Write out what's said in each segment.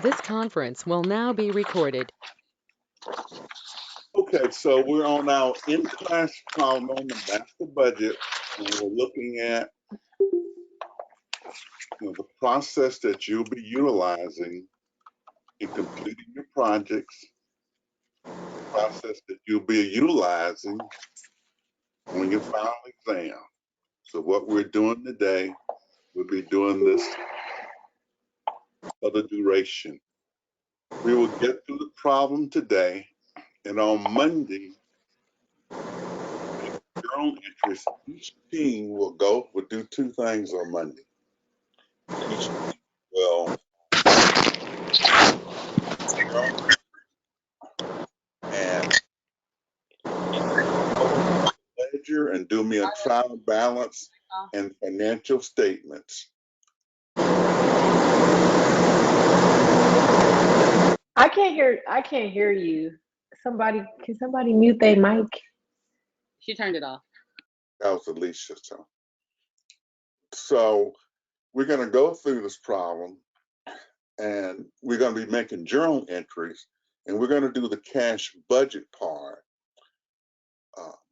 This conference will now be recorded. Okay, so we're on our in-class problem on the master budget, and we're looking at the process that you'll be utilizing in completing your projects, the process that you'll be utilizing on your final exam. So what we're doing today, we'll be doing this for the duration. We will get through the problem today, and on Monday, your own interest, each team will do two things on Monday. Each team will and ledger and do me a trial balance and financial statements. I can't hear you. Can somebody mute their mic? She turned it off. That was Alicia. So we're going to go through this problem, and we're going to be making journal entries, and we're going to do the cash budget part.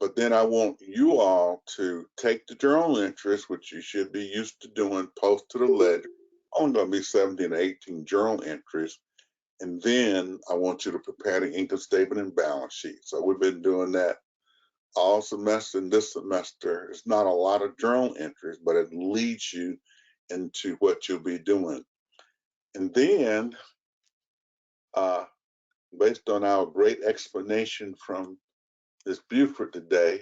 But then I want you all to take the journal entries, which you should be used to doing, post to the ledger. Only going to be 17 or 18 journal entries. And then I want you to prepare the income statement and balance sheet. So we've been doing that all semester, and this semester. It's not a lot of journal entries, but it leads you into what you'll be doing. And then, based on our great explanation from Ms. Buford today,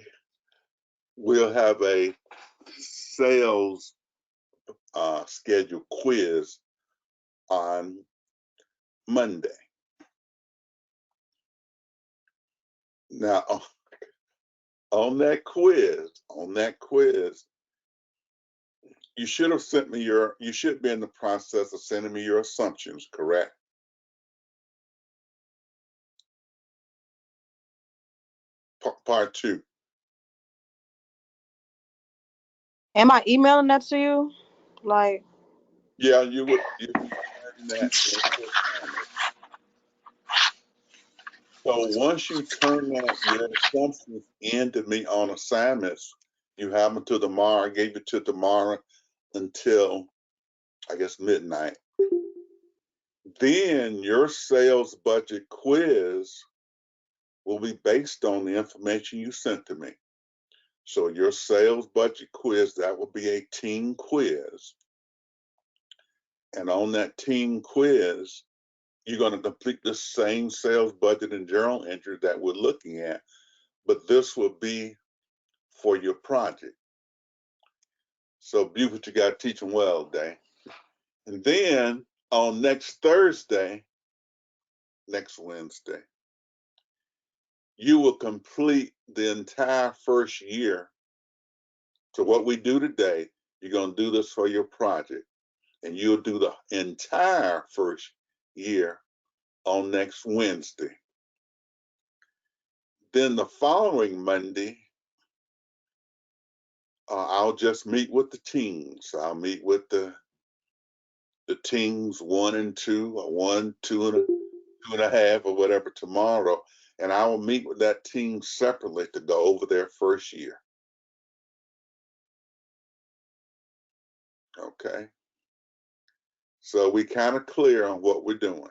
we'll have a sales schedule quiz on Monday. Now, on that quiz, you should have sent me you should be in the process of sending me your assumptions, correct? Part two. Am I emailing that to you? Like, Yeah, you would that. So once you turn your assumptions in to me on assignments, you have until tomorrow. I gave it to tomorrow until, I guess, midnight. Then your sales budget quiz will be based on the information you sent to me. So your sales budget quiz, that will be a team quiz. And on that team quiz, you're going to complete the same sales budget and journal entry that we're looking at, but this will be for your project. So Buford, you got to teach them well today. And then on next Thursday, next Wednesday, you will complete the entire first year. So what we do today, you're going to do this for your project, and you'll do the entire first year on next Wednesday. Then the following Monday, I'll just meet with the teams. I'll meet with the teams 1 and 2, or 1, 2 and 2.5, or whatever tomorrow, and I will meet with that team separately to go over their first year. Okay. So we kind of clear on what we're doing.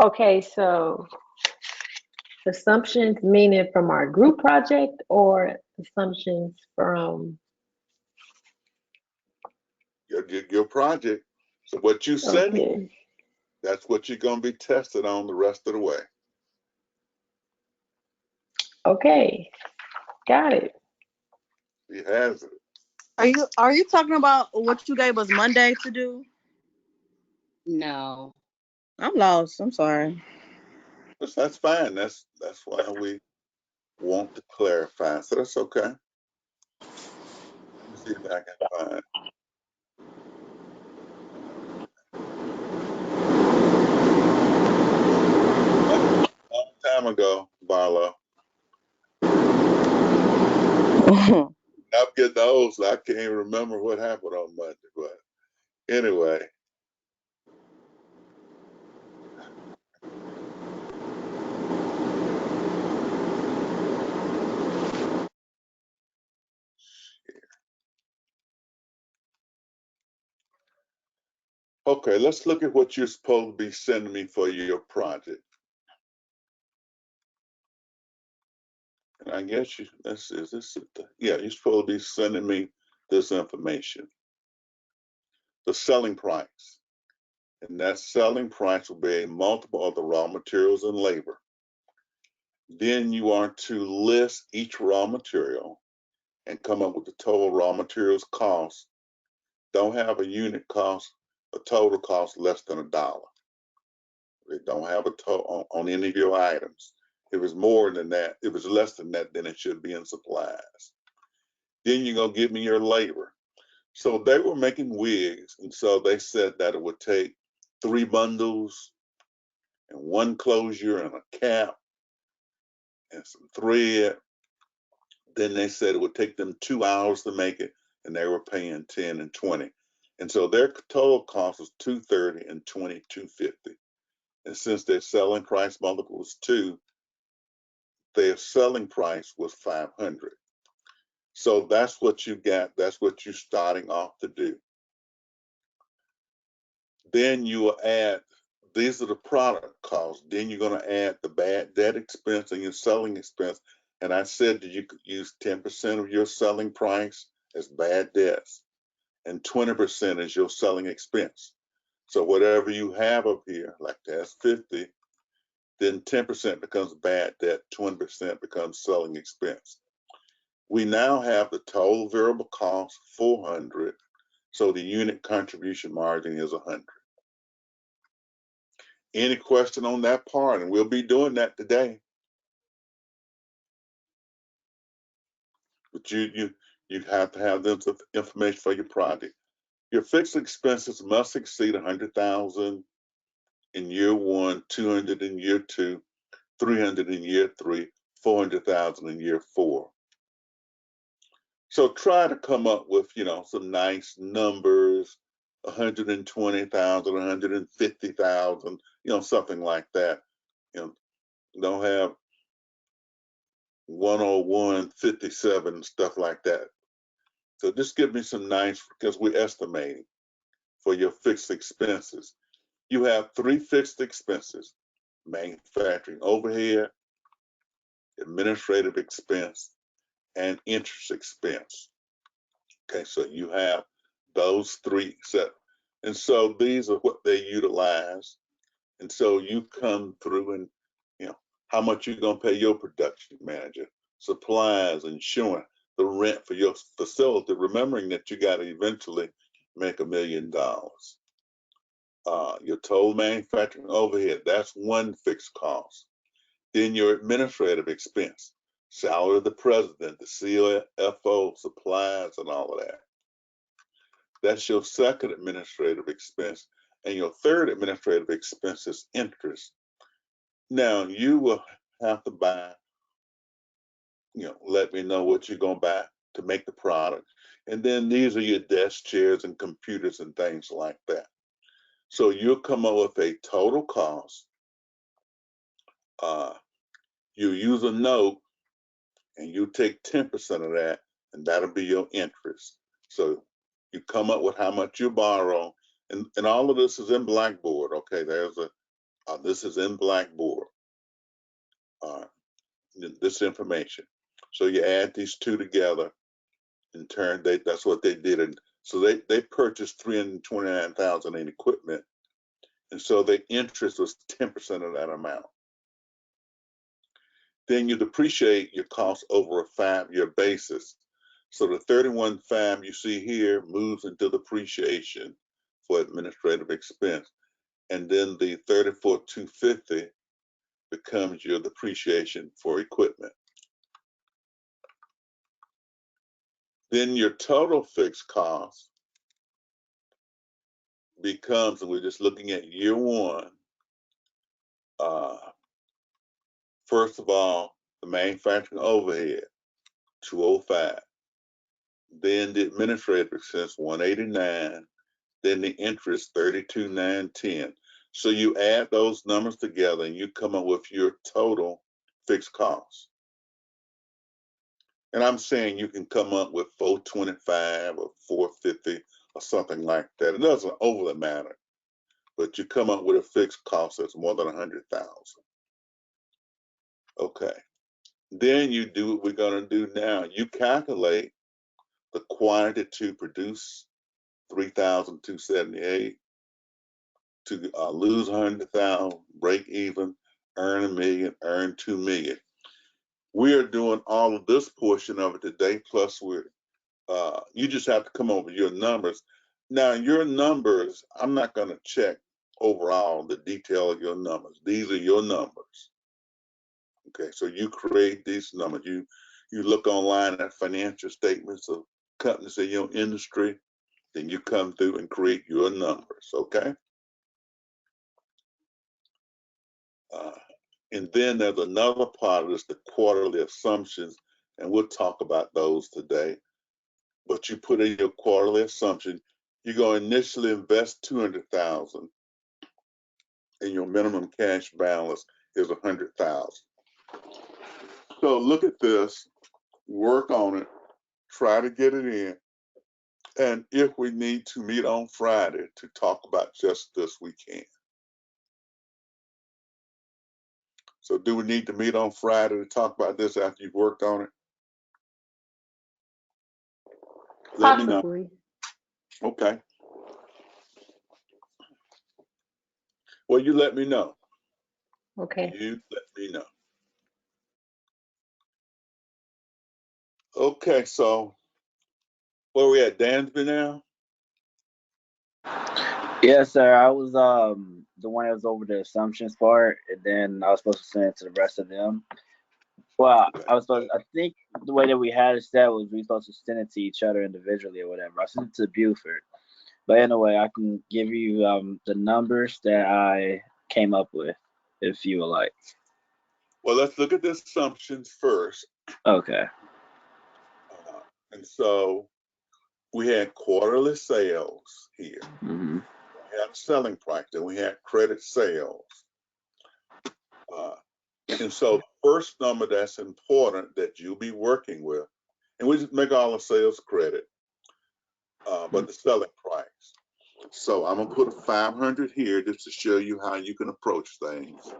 Okay, so assumptions meaning from our group project or assumptions from Your project. So what you send me, okay. that's what you're going to be tested on the rest of the way. Okay, got it. He has it. are you talking about what you gave us Monday to do? No. I'm lost. I'm sorry. That's fine. That's why we want to clarify. So that's okay. Let me see if I can find. A long time ago, Barlow. I'm getting old, so I can't even remember what happened on Monday. But anyway, Okay, let's look at what you're supposed to be sending me for your project. And I guess you, yeah, you're supposed to be sending me this information. The selling price. And that selling price will be a multiple of the raw materials and labor. Then you are to list each raw material and come up with the total raw materials cost. Don't have a unit cost, a total cost less than $1. They don't have a total on any of your items. If it's more than that, if it's less than that, then it should be in supplies. Then you're gonna give me your labor. So they were making wigs, and so they said that it would take 3 bundles and 1 closure and a cap and some thread. Then they said it would take them 2 hours to make it, and they were paying 10 and 20. And so their total cost was $230 and $22.50. And since their selling price multiple was 2, their selling price was $500. So that's what you got. That's what you're starting off to do. Then you will add, these are the product costs. Then you're going to add the bad debt expense and your selling expense. And I said that you could use 10% of your selling price as bad debts and 20% as your selling expense. So whatever you have up here, like that's 50, then 10% becomes bad debt, 20% becomes selling expense. We now have the total variable cost 400, so the unit contribution margin is 100. Any question on that part? And we'll be doing that today. But you have to have this information for your project. Your fixed expenses must exceed 100,000 in year 1, 200 in year 2, 300 in year 3, 400,000 in year 4. So try to come up with, some nice numbers, 120,000, 150,000, something like that. Don't have 101, 57, stuff like that. So just give me some nice, because we're estimating for your fixed expenses. You have 3 fixed expenses: manufacturing overhead, administrative expense, and interest expense. Okay, so you have those 3 set. And so these are what they utilize. And so you come through and, how much you're going to pay your production manager, supplies, insurance, the rent for your facility, remembering that you got to eventually make $1 million. Your total manufacturing overhead, that's one fixed cost. Then your administrative expense, salary of the president, the CFO, supplies, and all of that. That's your second administrative expense. And your third administrative expense is interest. Now, you will have to buy, let me know what you're going to buy to make the product. And then these are your desk chairs and computers and things like that. So you'll come up with a total cost. You use a note and you take 10% of that, and that'll be your interest. So you come up with how much you borrow, and all of this is in Blackboard. Okay, this is in Blackboard. This information. So you add these 2 together. In turn, that's what they did, and so they purchased 329,000 in equipment, and so the interest was 10% of that amount. Then you depreciate your cost over a 5-year basis. So the 31.5 you see here moves into depreciation for administrative expense. And then the 34,250 becomes your depreciation for equipment. Then your total fixed cost becomes, and we're just looking at year 1, first of all, the manufacturing overhead, 205. Then the administrative expense, 189. Then the interest, 32,910. So you add those numbers together and you come up with your total fixed costs. And I'm saying you can come up with 425 or 450 or something like that. It doesn't overly matter. but you come up with a fixed cost that's more than 100,000. Okay. Then you do what we're going to do now. You calculate the quantity to produce 3,278, to lose 100,000, break even, earn $1 million, earn $2 million. We are doing all of this portion of it today, plus you just have to come up with your numbers. Now, your numbers, I'm not going to check overall the detail of your numbers. These are your numbers. Okay, so you create these numbers. You look online at financial statements of companies in your industry, then you come through and create your numbers, okay? And then there's another part of this, the quarterly assumptions, and we'll talk about those today. But you put in your quarterly assumption, you're going to initially invest 200,000, and your minimum cash balance is 100,000. So look at this, work on it, try to get it in, and if we need to meet on Friday to talk about just this, we can. So do we need to meet on Friday to talk about this after you've worked on it? Let me know. Possibly. Okay. Well, you let me know. Okay. You let me know. Okay, so where we at, Dansby now? Yes, sir. I was the one that was over the assumptions part, and then I was supposed to send it to the rest of them. Well, I think the way that we had it set was we supposed to send it to each other individually or whatever. I sent it to Buford. But anyway, I can give you the numbers that I came up with if you would like. Well, let's look at the assumptions first. Okay. And so we had quarterly sales here. Mm-hmm. We had a selling price, then we had credit sales. And so the first number that's important that you'll be working with, and we just make all the sales credit, but the selling price. So I'm gonna put a 500 here just to show you how you can approach things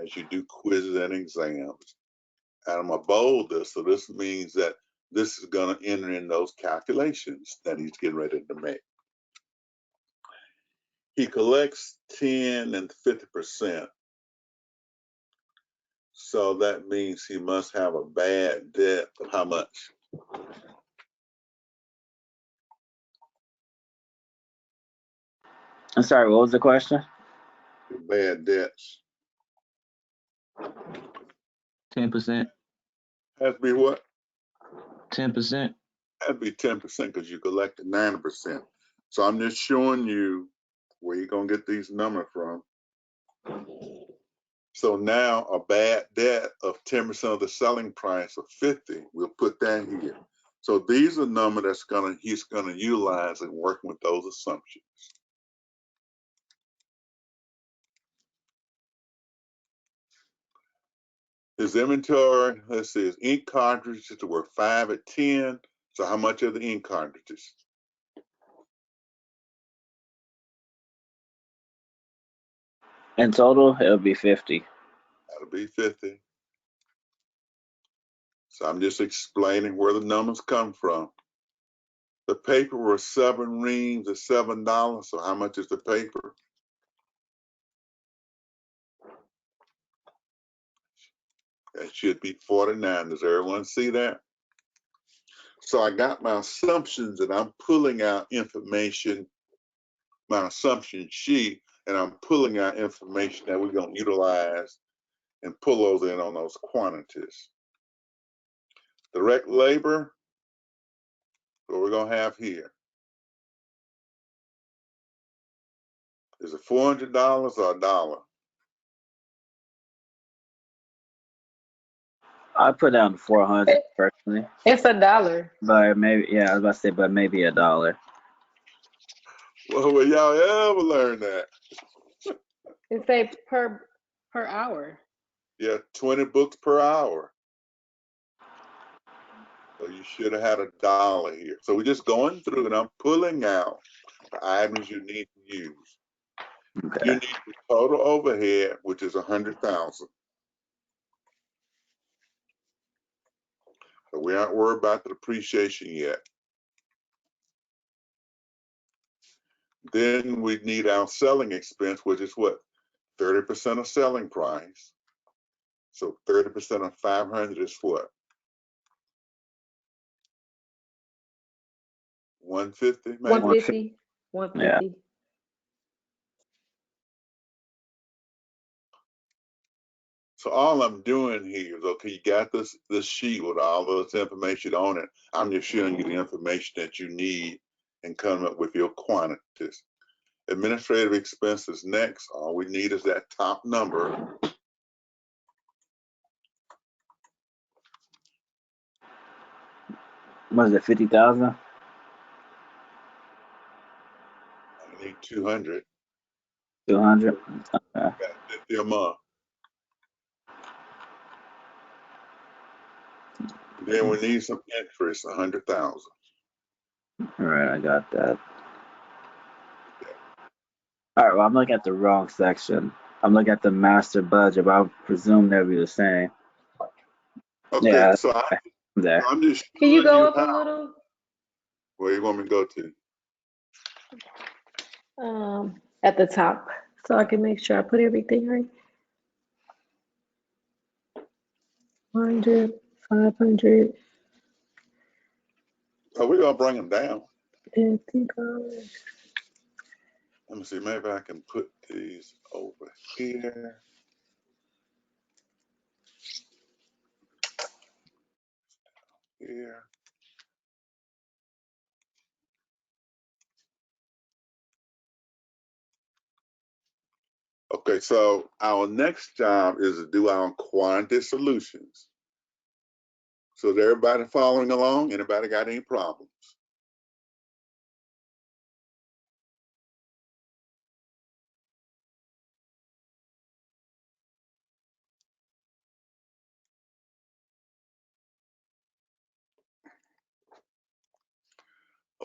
as you do quizzes and exams. And I'm gonna bold this, so this means that this is gonna enter in those calculations that he's getting ready to make. He collects 10 and 50%. So that means he must have a bad debt of how much? I'm sorry, what was the question? Bad debts. 10%. Has to be what? 10%. Has to be 10% because you collected 90%. So I'm just showing you where you're gonna get these numbers from. So now a bad debt of 10% of the selling price of 50, we'll put that here. So these are numbers he's gonna utilize in working with those assumptions. His inventory, let's see, his ink cartridges were 5 at 10. So how much are the ink cartridges? In total, it'll be 50. That'll be 50. So I'm just explaining where the numbers come from. The paper was 7 reams at $7. So how much is the paper? That should be 49. Does everyone see that? So I got my assumptions and I'm pulling out information, my assumption sheet, and I'm pulling out information that we're going to utilize and pull those in on those quantities. Direct labor, what we're going to have here. Is it $400 or $1? I put down 400 personally, It's $1. but maybe I was about to say, but maybe $1. Well, will y'all ever learn that? It say per hour. Yeah, 20 books per hour. So you should have had $1 here. So we're just going through and I'm pulling out the items you need to use. You Okay. need the total overhead, which is 100,000. So we aren't worried about the depreciation yet. Then we need our selling expense, which is what? 30% of selling price. So 30% of 500 is what? 150, maybe? 150. 150. So all I'm doing here is, okay, you got this sheet with all those information on it. I'm just showing you the information that you need and coming up with your quantities. Administrative expenses next. All we need is that top number. What is it? 50,000. I need 200. 200. Okay. Got 50 a month. Then we need some interest, 100,000. All right, I got that. All right, well, I'm looking at the wrong section. I'm looking at the master budget, but I presume they'll be the same. Okay, Yeah, so there. I'm just Can you showing go you up a how. little? Where you want me to go to? At the top, so I can make sure I put everything right. 100, 500, Oh, we're gonna bring them down. $50. Let me see, maybe I can put these over here. Here. Okay, so our next job is to do our quantity solutions. So is everybody following along? Anybody got any problems?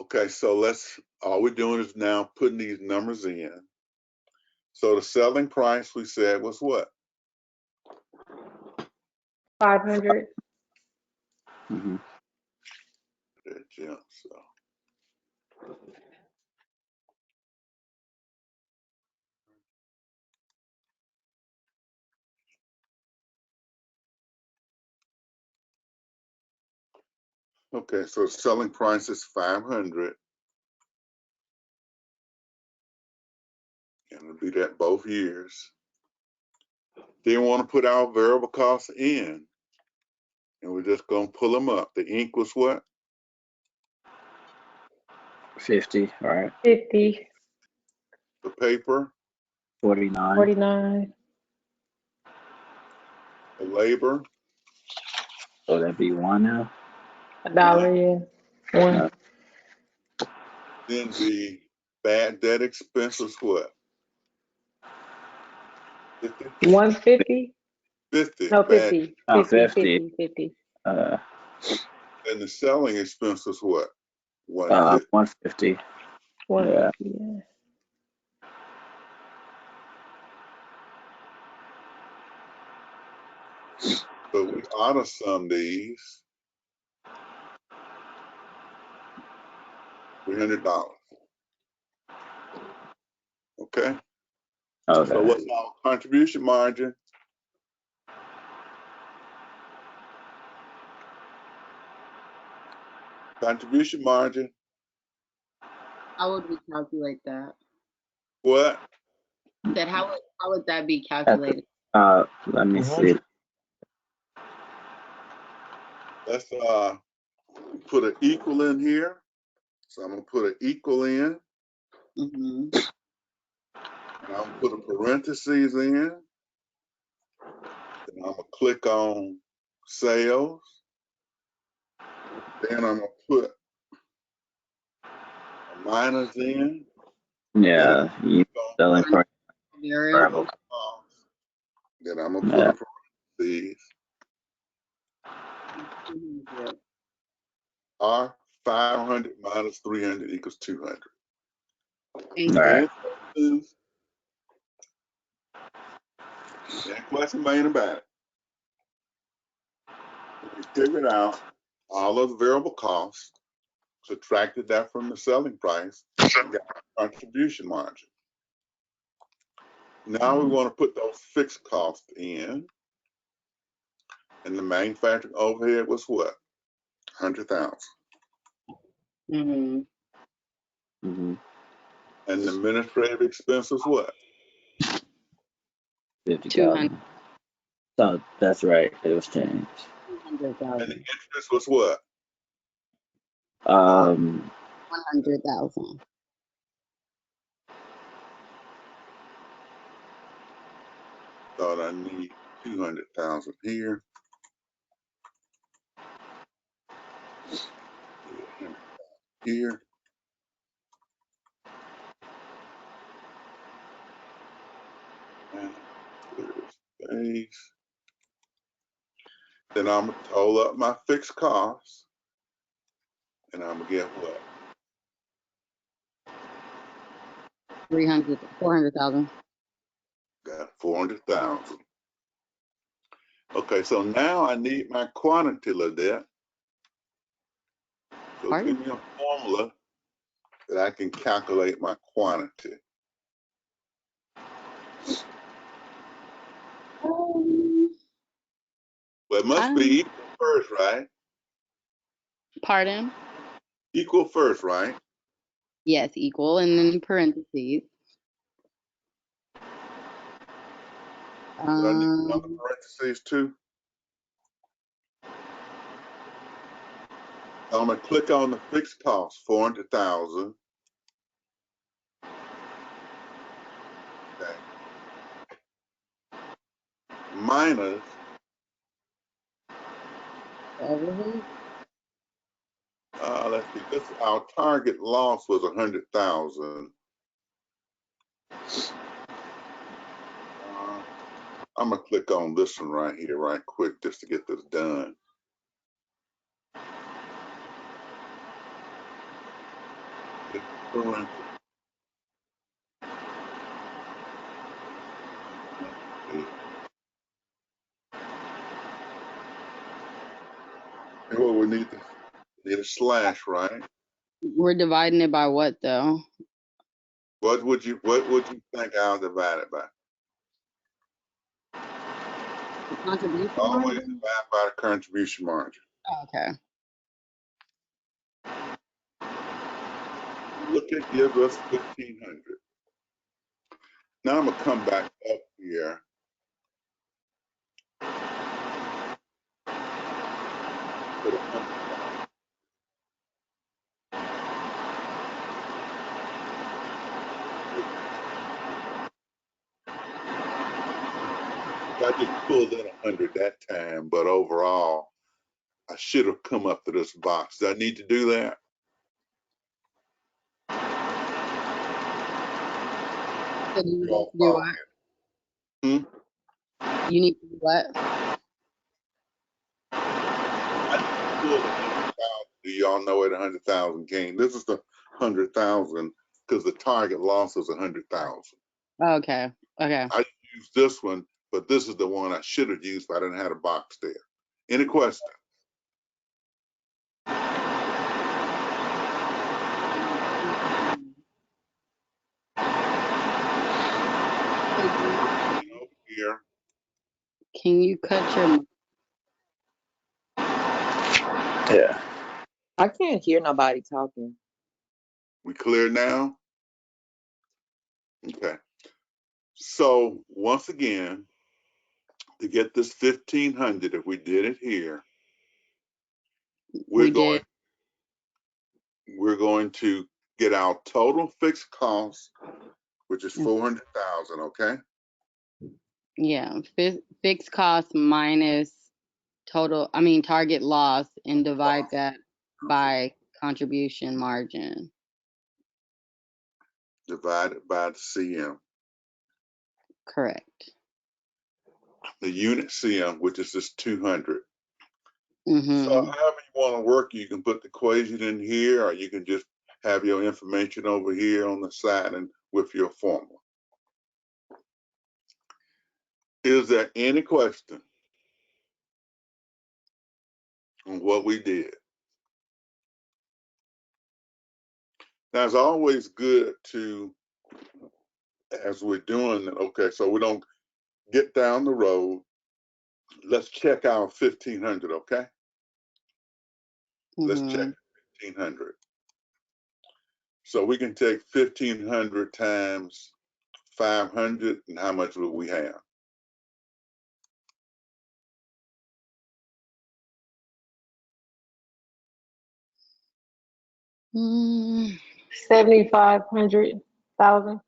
Okay, so all we're doing is now putting these numbers in. So the selling price we said was what? 500. Mm-hmm. Jim, so. Okay, so selling price is 500. And it'll be that both years. Then we want to put our variable costs in. And we're just gonna pull them up. The ink was what? 50. All right. 50, The paper, 49. 49, the labor, So that'd be one now. $1, yeah. One. then the bad debt expense was what? 50? 150? 50. No, Bad. 50. Oh, 50, 50. 50, 50. And the selling expense was what? 150. 150. 150, yeah. So we ought to sum these. $300. Okay. Okay. So what's our contribution margin? Contribution margin. How would we calculate that? What? That how would that be calculated? Let me see. Let's put an equal in here. So I'm gonna put an equal in. Mm-hmm. And I'm gonna put a parentheses in. Then I'm gonna click on sales. Then I'm gonna put a minus in. Yeah. You selling price. Variable. cost. Then I'm gonna Yeah. put a parentheses. R 500 minus 300 equals 200. Thank All you. right. Any questions? Any question made about it? We figured out all of the variable costs, subtracted that from the selling price, and got contribution margin. Now we want to put those fixed costs in, and the manufacturing overhead was what? 100,000. Mm-hmm. Mm-hmm. And the administrative expense was what? 50,000. So that's right. It was changed. And the 200,000. interest was what? 100,000. Thought I need 200,000 here. Here. And clear space. Then I'm gonna total up my fixed costs, and I'm gonna get what? 400,000. Got 400,000. Okay, so now I need my quantity, Ladette. So Pardon? give me a formula that I can calculate my quantity. Well, it must be equal first, right? Pardon? Equal first, right? Yes, equal, and then parentheses. Do I need another parentheses too? I'm gonna click on the fixed cost, 400,000. Okay. Minus Overhead? let's see, this our target loss was 100,000. I'm gonna click on this one right here, right quick, just to get this done. Well, we need a slash, right? We're dividing it by what though? What would you think I'll divide it by? The contribution Always margin? divide by the contribution margin. Oh, okay. Look, it gives us 1,500. Now I'm gonna come back up here. Put 100,000. I just pulled in 100 that time, but overall, I should have come up to this box. Do I need to do that? So do you need Y'all to do follow what? me? You need to do what? I just pulled 100,000. Do y'all know where the 100,000 came? This is the 100,000 because the target loss was 100,000. Okay. Okay. I used this one, but this is the one I should have used, but I didn't have a box there. Any questions? Over here. Can you cut your? Yeah. I can't hear nobody talking. We clear now? Okay. So once again, to get this 1,500, if we did it here, we're going to get our total fixed cost, which is 400,000. Okay. Yeah. Fixed cost minus target loss, and divide that by contribution margin. Divided by the CM. Correct. The unit CM, which is just 200. Mm-hmm. So however you want to work, you can put the equation in here, or you can just have your information over here on the side and with your formula. Is there any question on what we did? Now, it's always good to, as we're doing it, okay, so we don't get down the road. Let's check our 1,500, okay? Let's check 1,500. So we can take 1,500 times 500, and how much will we have? Mm, 7,500,000.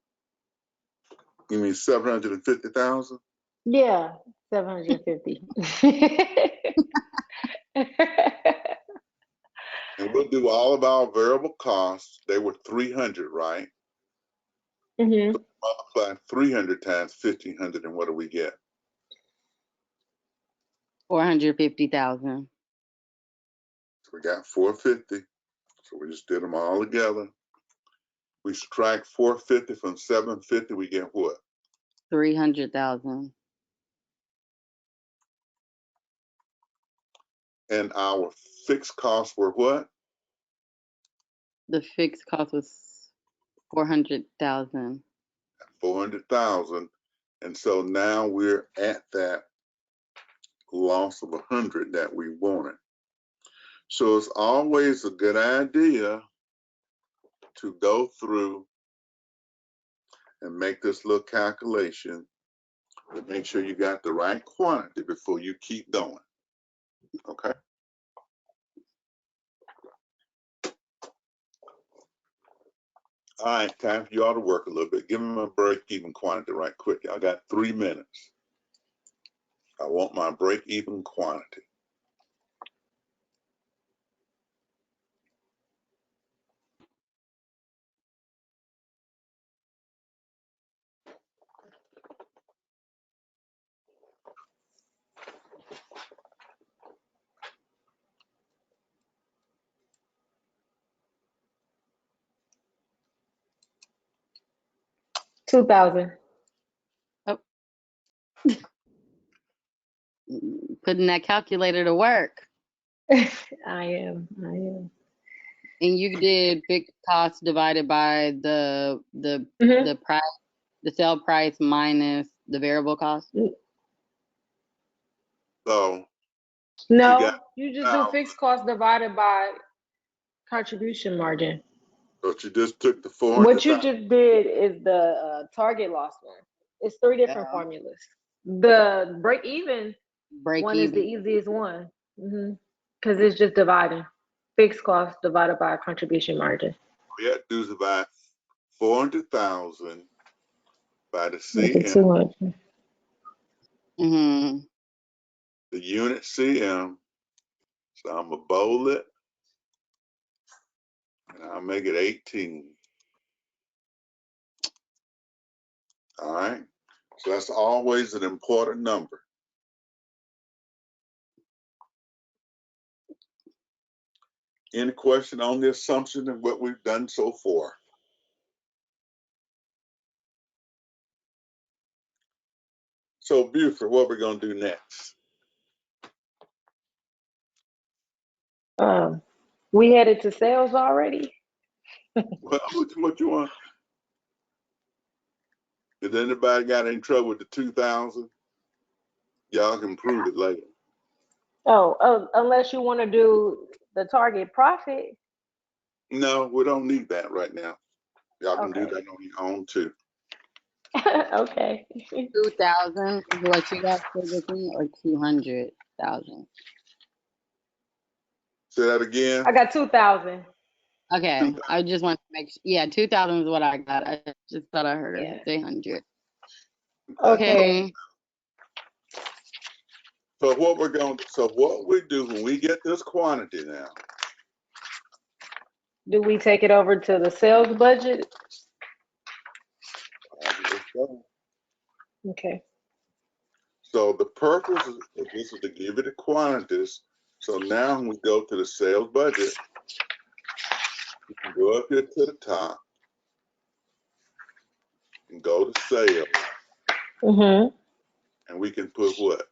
You mean 750,000? Yeah, 750. And we'll do all of our variable costs. They were 300, right? hmm Multiply 300 times 1,500, and what do we get? 450,000. So we got 450. So we just did them all together. We subtract 450 from 750, we get what? 300,000. And our fixed costs were what? The fixed cost was 400,000. 400,000. And so now we're at that loss of 100 that we wanted. So it's always a good idea to go through and make this little calculation to make sure you got the right quantity before you keep going. Okay? All right, time for y'all to work a little bit. Give me my break-even quantity right quick. I got 3 minutes. I want my break-even quantity. $2,000. Oh, putting that calculator to work. I am. And you did fixed cost divided by the Mhm. price, the sale price minus the variable cost. So No, got you just do fixed cost divided by contribution margin. but you just took the What you 400,000. just did is the target loss one. It's 3 different Yeah. formulas. The break even Break one is the even. easiest one because it's just dividing fixed cost divided by contribution margin. We have to do is divide 400,000 by the Make it CM, 200. Mm-hmm. the unit CM. So I'm gonna bold it and I'll make it 18. All right. So that's always an important number. Any question on the assumption of what we've done so far? So Buford, what we're gonna do next? We headed to sales already. Well, what you want? Did anybody got in trouble with the 2,000? Y'all can prove it later. Oh, unless you want to do the target profit. No, we don't need that right now. Y'all can do Okay. that on your own too. Okay. 2,000 is what you guys said with me, or 200,000. Say that again. I got 2,000. Okay, I just want to make sure. Yeah, 2,000 is what I got. I just thought I heard her Yeah. say 100. Okay. So what we do when we get this quantity now, Do we take it over to the sales budget? Okay. so the purpose of this is to give you the quantities. So now when we go to the sales budget, you can go up here to the top and go to sales. Mm-hmm. And we can put what?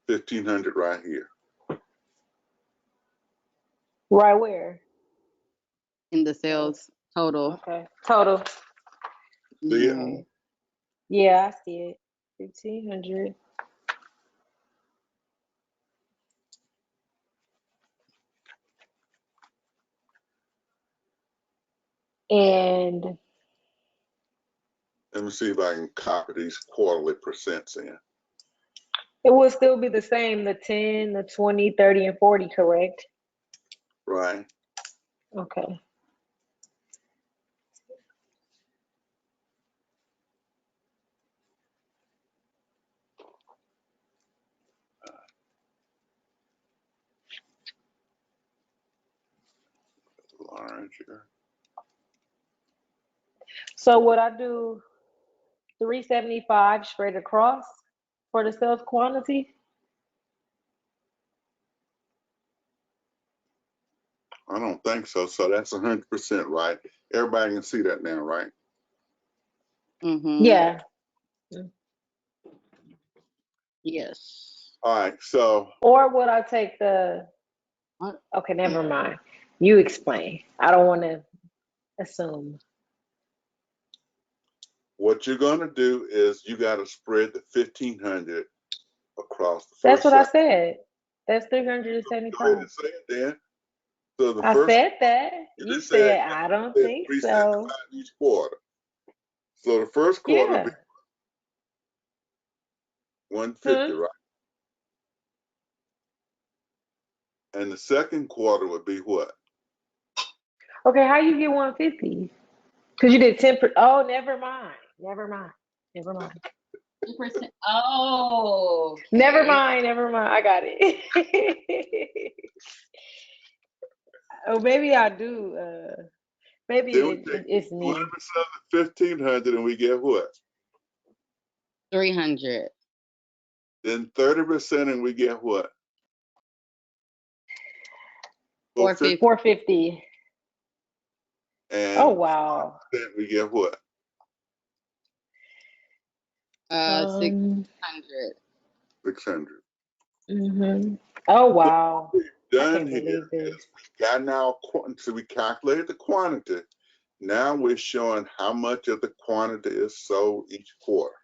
1,500 right here. Right where? In the sales total. Okay. Total. See it? Okay. Yeah, I see it. 1,500. And Let me see if I can copy these quarterly percents in. it will still be the same, the 10, the 20, 30, and 40, correct? Right. Okay. Larger. So would I do 375 straight across for the sales quantity? I don't think so. So that's 100% right. Everybody can see that now, right? Mm-hmm. Yeah. Yes. All right. So Or would I take the, What? okay, never mind. You explain. I don't want to assume. what you're going to do is you got to spread the 1,500 across the That's first what I section. said. That's Go ahead 375. and say it then. So the I first, said that. you You just said, said, I don't said think 375 so. each quarter. So the first quarter will Yeah. be 150, right? And the second quarter would be what? Okay, how you get 150? Because you did 10%. Oh, never mind. Never mind. Never mind. 2%. Oh. Never okay. mind. Never mind. I got it. Oh, maybe I do. Maybe Then we take it's 100% me. of the 1,500 and we get what? 300. Then 30% and we get what? 450. 450. And Oh, wow. 5% we get what? 600. 600. Oh, wow. What we've I done can't here believe this. is we got now, so we calculated the quantity. Now we're showing how much of the quantity is sold each quarter.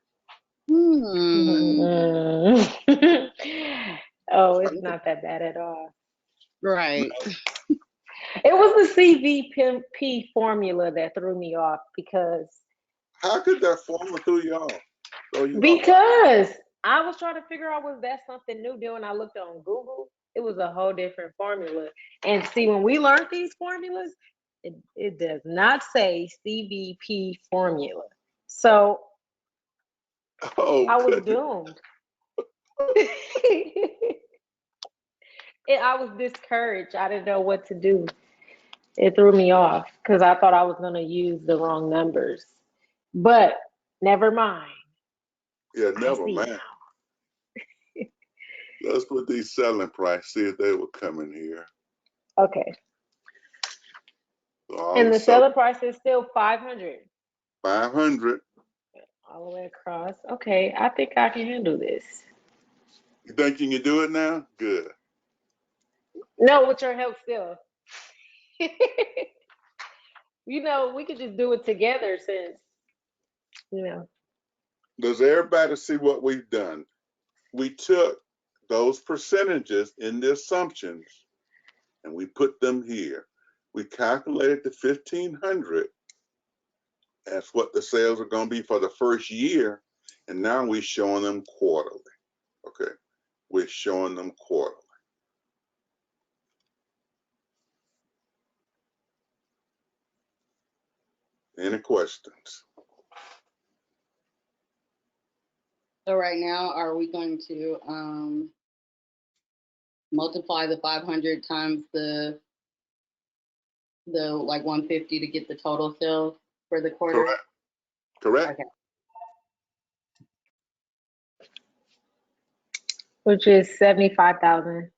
Hmm. Oh, it's not that bad at all. Right. It was the CVP formula that threw me off because How could that formula throw you off? because I was trying to figure out was that something new. Then when I looked on Google, it was a whole different formula. And see, when we learned these formulas, it does not say CVP formula. So Oh, I was goodness. doomed. I was discouraged. I didn't know what to do. It threw me off because I thought I was going to use the wrong numbers. But never mind. Yeah, I never see mind. now. Let's put these selling price, see if they will come in here. Okay. So all And the the selling, selling price is still 500 500. all the way across. Okay, I think I can handle this. You think you can do it now? Good. No, with your help still. We could just do it together since. Does everybody see what we've done? We took those percentages in the assumptions and we put them here. We calculated the 1,500 as what the sales are going to be for the first year, and now we're showing them quarterly. Okay, we're showing them quarterly. Any questions? So right now, are we going to multiply the 500 times the like 150 to get the total sales for the quarter? Correct. Correct. Okay. Which is 75,000.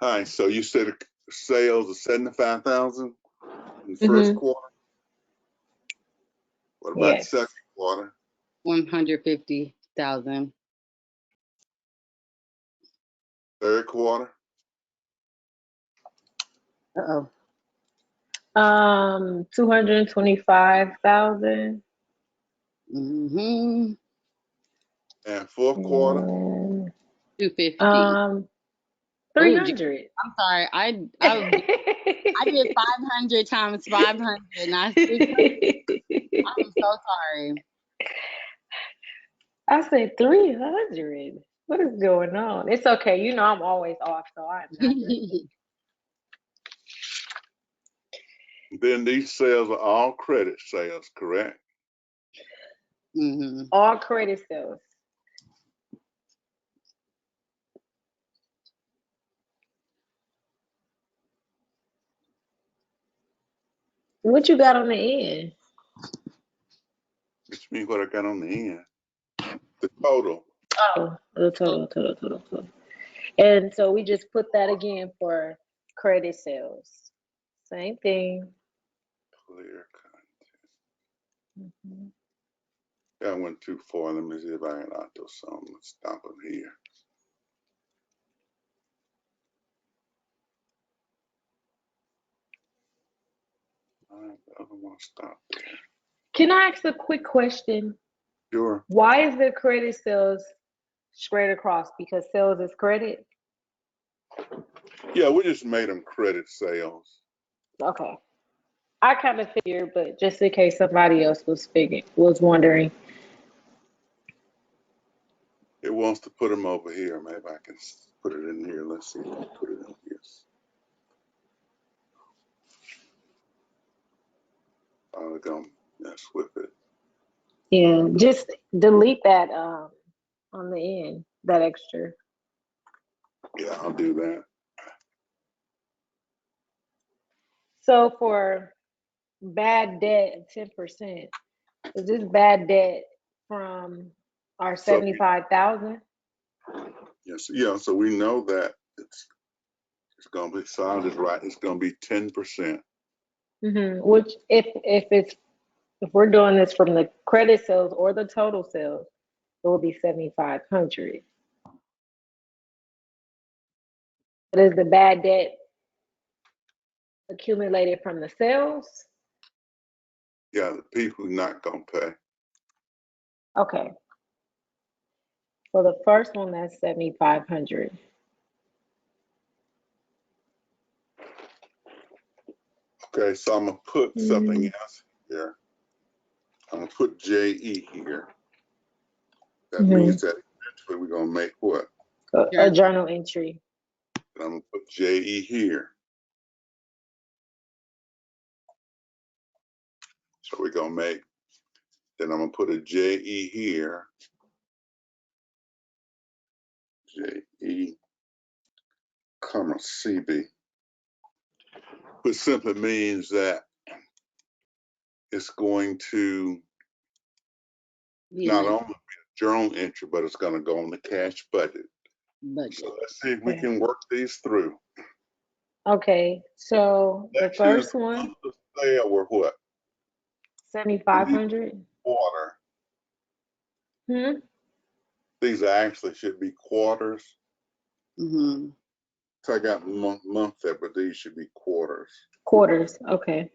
All right, so you said sales of 75,000. the first Mhm. quarter? What about the Yes. second quarter? 150,000. Third quarter? Uh-oh. 225,000. Mm-hmm. And fourth quarter? And 250. Oh, 300. I'm sorry. I did 500 times 500, not 600. I'm so sorry. I said 300. What is going on? It's okay. You know I'm always off, so I'm not tripping. Then these sales are all credit sales, correct? Mm-hmm. All credit sales. What you got on the end? Which means what I got on the end. The total. Oh, the total. And so we just put that again for credit sales. Same thing. Clear content. Mhm. Yeah, I went too far. Let me see if I can auto something. Let's stop it here. I don't want to stop there. Can I ask a quick question? Sure. Why is the credit sales straight across? Because sales is credit? Yeah, we just made them credit sales. Okay. I kind of figured, but just in case somebody else was wondering. It wants to put them over here. Maybe I can put it in here. Let's see if I can put it in here. I'm gonna mess with it. Yeah, just delete that on the end, that extra. Yeah, I'll do that. So for bad debt, 10%, is this bad debt from our So 75,000? yes, yeah. So we know that it's gonna be sounded right. It's gonna be 10%. Which if we're doing this from the credit sales or the total sales, it will be 7,500. But is the bad debt accumulated from the sales? Yeah, the people not gonna pay. Okay. For the first one, that's 7,500. Okay, so I'm gonna put something Mm. else here. I'm gonna put JE here. That Mhm. means that eventually we're gonna make what? A journal entry. And I'm gonna put JE here. So we're gonna make. Then I'm gonna put a JE here. JE, comma CB. Which simply means that it's going to not only be a journal entry, but it's going to go on the cash budget. So let's see if we can work these through. Okay, so the first one, The sale were what? 7,500. Quarter. Hmm. These actually should be quarters. Mm-hmm. So I got month there, but these should be quarters. Quarters. Okay.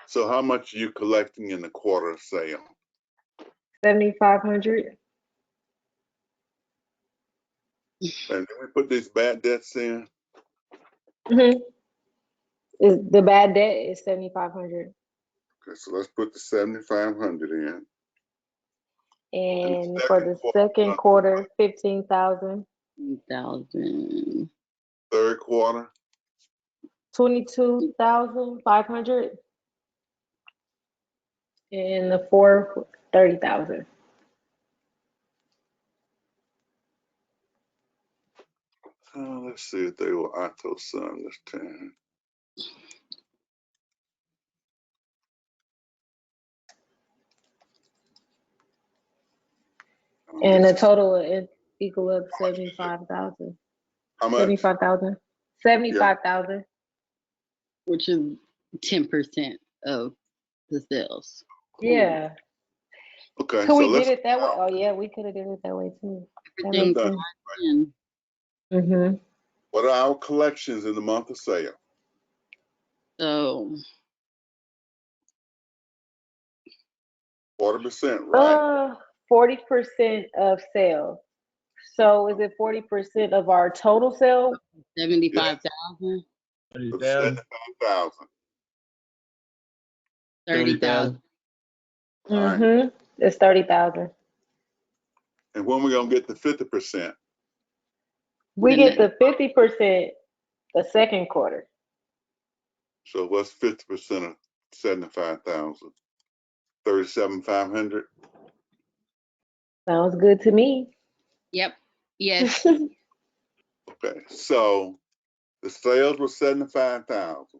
So how much are you collecting in the quarter sale? 7,500. And then we put these bad debts in. Hmm. Is the bad debt is 7,500, Okay, so let's put the 7,500 in. and for the second quarter, 15,000. 1,000. Third quarter. 22,500, and the fourth, 30,000. Let's see if they were Otto Sun this time. And the total it equal up 75,000. How much? 75,000. 75,000. Which is 10% of the sales. Yeah. Okay, Could so we let's did it that way? Oh yeah, we could have did it that way too. That Everything's makes done. sense. in. Mm-hmm. What are our collections in the month of sale? So 40%, right? 40% of sales. So is it 40% of our total sale? 75,000, Of 75,000. 30,000. All right. Mm-hmm. It's 30,000. And when we gonna get the 50%? We The get next- the 50% the second quarter. So what's 50% of 75,000? 37,500. Sounds good to me. Yep. Yes. Okay, so the sales were 75,000.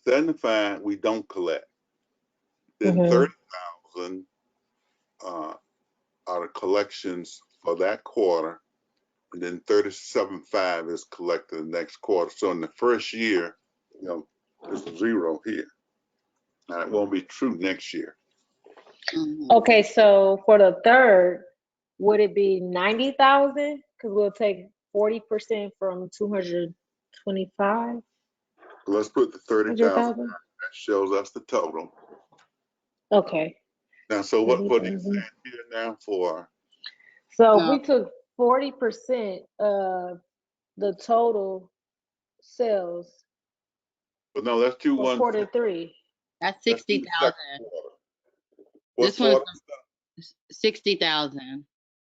75 we don't collect. Then Mhm. 30,000 are the collections for that quarter, and then 37.5 is collected the next quarter. So in the first year, there's a zero here. Now it won't be true next year. Mhm. Okay, so for the third, would it be 90,000? Because we'll take 40% from 225. Let's put the 30,000. 100,000. That shows us the total. Okay. Now, so what are you 30,000. saying here now for? So No. we took 40% of the total sales But no, that's for 214. quarter three. That's That's in the 60,000. second quarter. What This one's quarter? 60,000.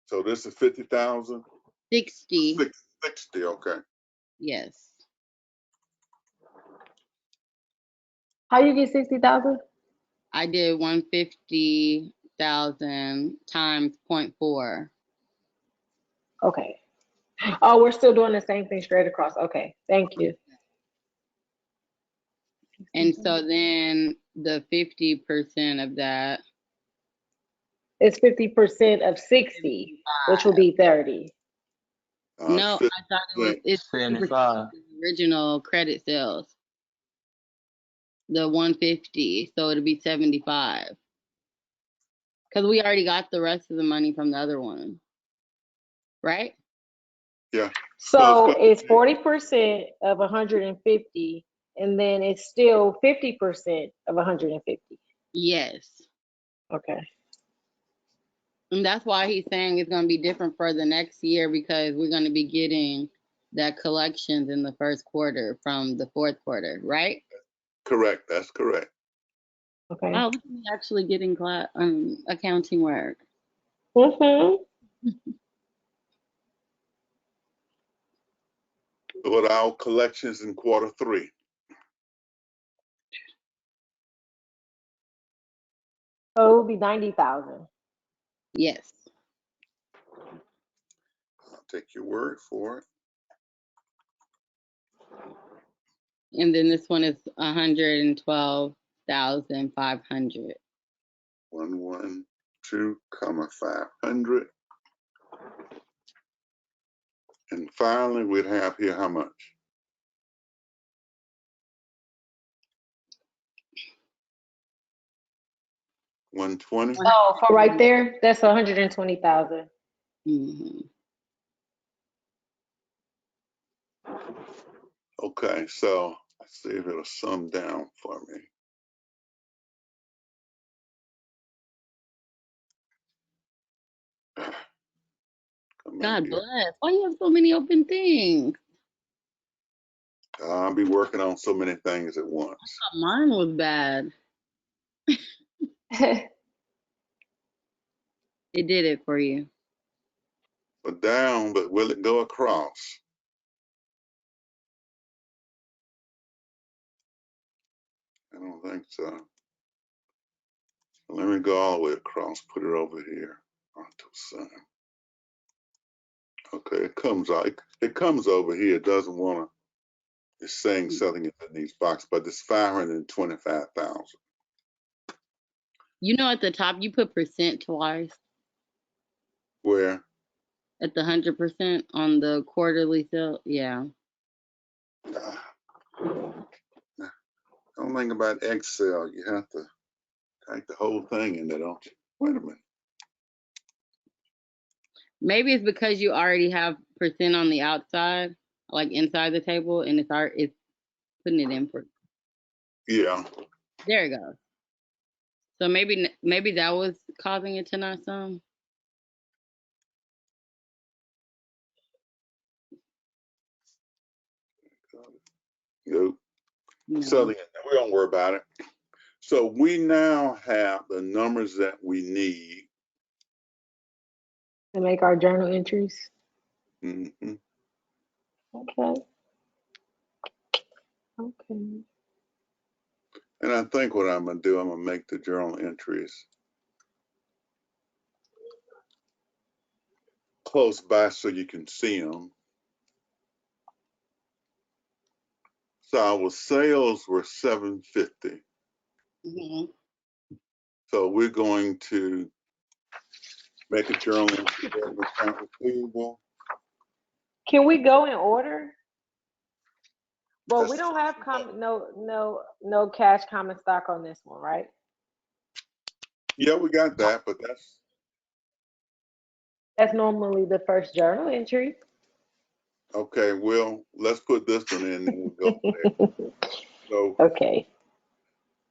So this is 50,000. 60. 60. Okay. Yes. How you get 60,000? I did 150,000 times 0.4. Okay. Oh, we're still doing the same thing straight across. Okay. Thank you. And so then the 50% of that, It's 50% of 60, which will be 30. no, I thought it was, it's 50% 75. of the original credit sales. The 150, so it'll be 75. Because we already got the rest of the money from the other one, right? Yeah. So So it's 40% of 150, and then it's still 50% of 150. Yes. Okay. And that's why he's saying it's going to be different for the next year, because we're going to be getting that collections in the first quarter from the fourth quarter, right? correct. That's correct. Okay. Oh, look at me actually getting accounting work. Mm-hmm. What are our collections in quarter three? So it will be 90,000. Yes. I'll take your word for it. And then this one is 112,500. 112,500. And finally, we'd have here how much? $120. Oh, for right there, that's 120,000. Mm-hmm. Okay, so let's see if it'll sum down for me. Come God in here. bless. Why you have so many open things? I'll be working on so many things at once. Mine was bad. It did it for you. But down, but will it go across? I don't think so. Let me go all the way across, put it over here onto Sun. Okay, it comes out. It comes over here. It doesn't want to. It's saying something in these box, but it's 525,000. You know, at the top, you put percent twice Where? at the 100% on the quarterly sale. Yeah. Don't think about Excel. You have to type the whole thing in there, don't you? Wait a minute. Maybe it's because you already have percent on the outside, like inside the table, and it's putting it in for. Yeah. There it goes. So maybe that was causing it to not sum. Nope. No. So we don't worry about it. So we now have the numbers that we need. To make our journal entries. Mm-hmm. Okay. Okay. And I think what I'm going to do, I'm going to make the journal entries close by so you can see them. So our sales were 750. Mm-hmm. So we're going to make a journal entry for the account receivable. Can we go in order? Well, we That's- don't have no cash common stock on this one, right? Yeah, we got that, but That's normally the first journal entry. okay. Well, let's put this one in and we'll go from there. So Okay.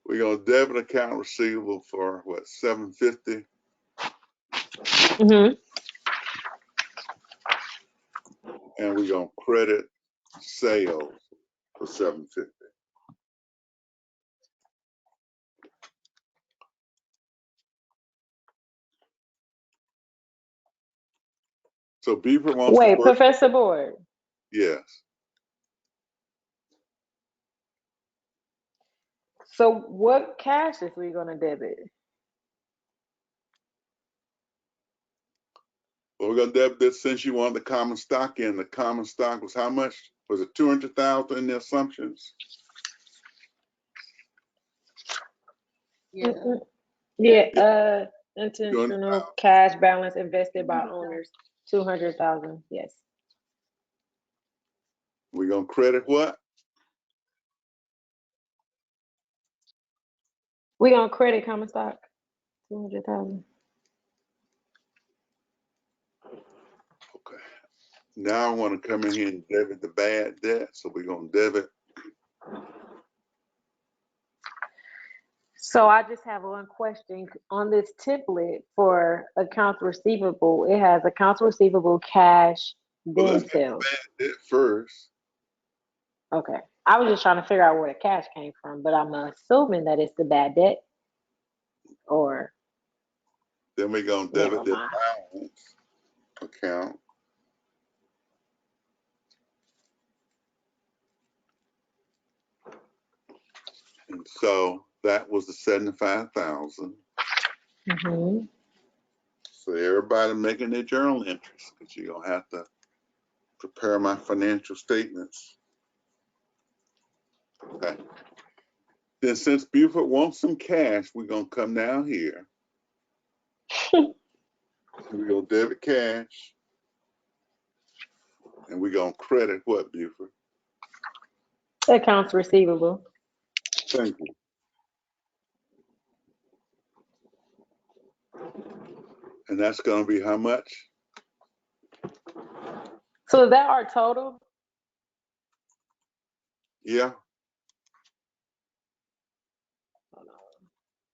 we're going to debit account receivable for what, 750? Mm-hmm. And we're going to credit sales for 750. So Beaver wants to Wait, work. Professor Board. Yes. So what cash is we gonna debit? Well, we're going to debit this since you wanted the common stock in. The common stock was how much? Was it 200,000 in the assumptions? Yeah. Yeah, intentional 200,000. cash balance invested by owners, 200,000. Yes. We're going to credit what? We gonna credit common stock, 200,000. Okay. Now I want to come in here and debit the bad debt. So we're going to debit. So I just have one question on this template for accounts receivable. It has accounts receivable, cash, Well, then let's get the sales. bad debt first. Okay. I was just trying to figure out where the cash came from, but I'm assuming that it's the bad debt or Then we're going to never debit the mind. balance account. And so that was the 75,000. Mm-hmm. So everybody making their journal entries because you're going to have to prepare my financial statements. Okay. Then since Buford wants some cash, we're going to come down here. We're going to debit cash. And we're going to credit what, Buford? Accounts receivable. Thank you. And that's going to be how much? So is that our total? Yeah.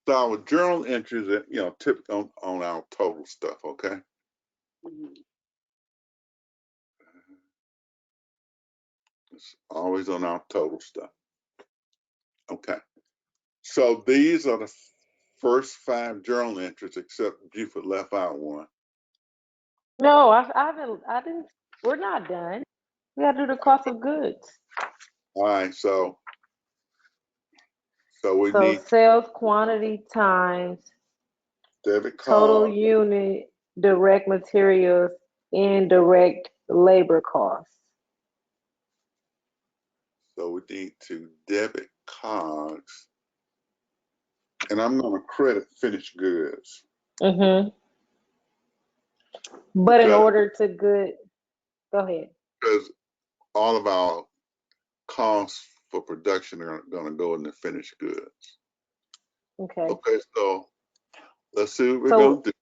So our journal entries that, tip on our total stuff, okay? Mm-hmm. It's always on our total stuff. Okay. So these are the first 5 journal entries, except Buford left out one. No, I didn't. We're not done. We gotta do the cost of goods. All right, so we So need sales quantity times debit total card. unit, direct materials, indirect labor costs. So we need to debit COGS, and I'm going to credit finished goods. Mm-hmm. But in Because- order to go ahead. Because all of our costs for production are going to go in the finished goods. Okay. Okay, so let's see what we're So- going to do.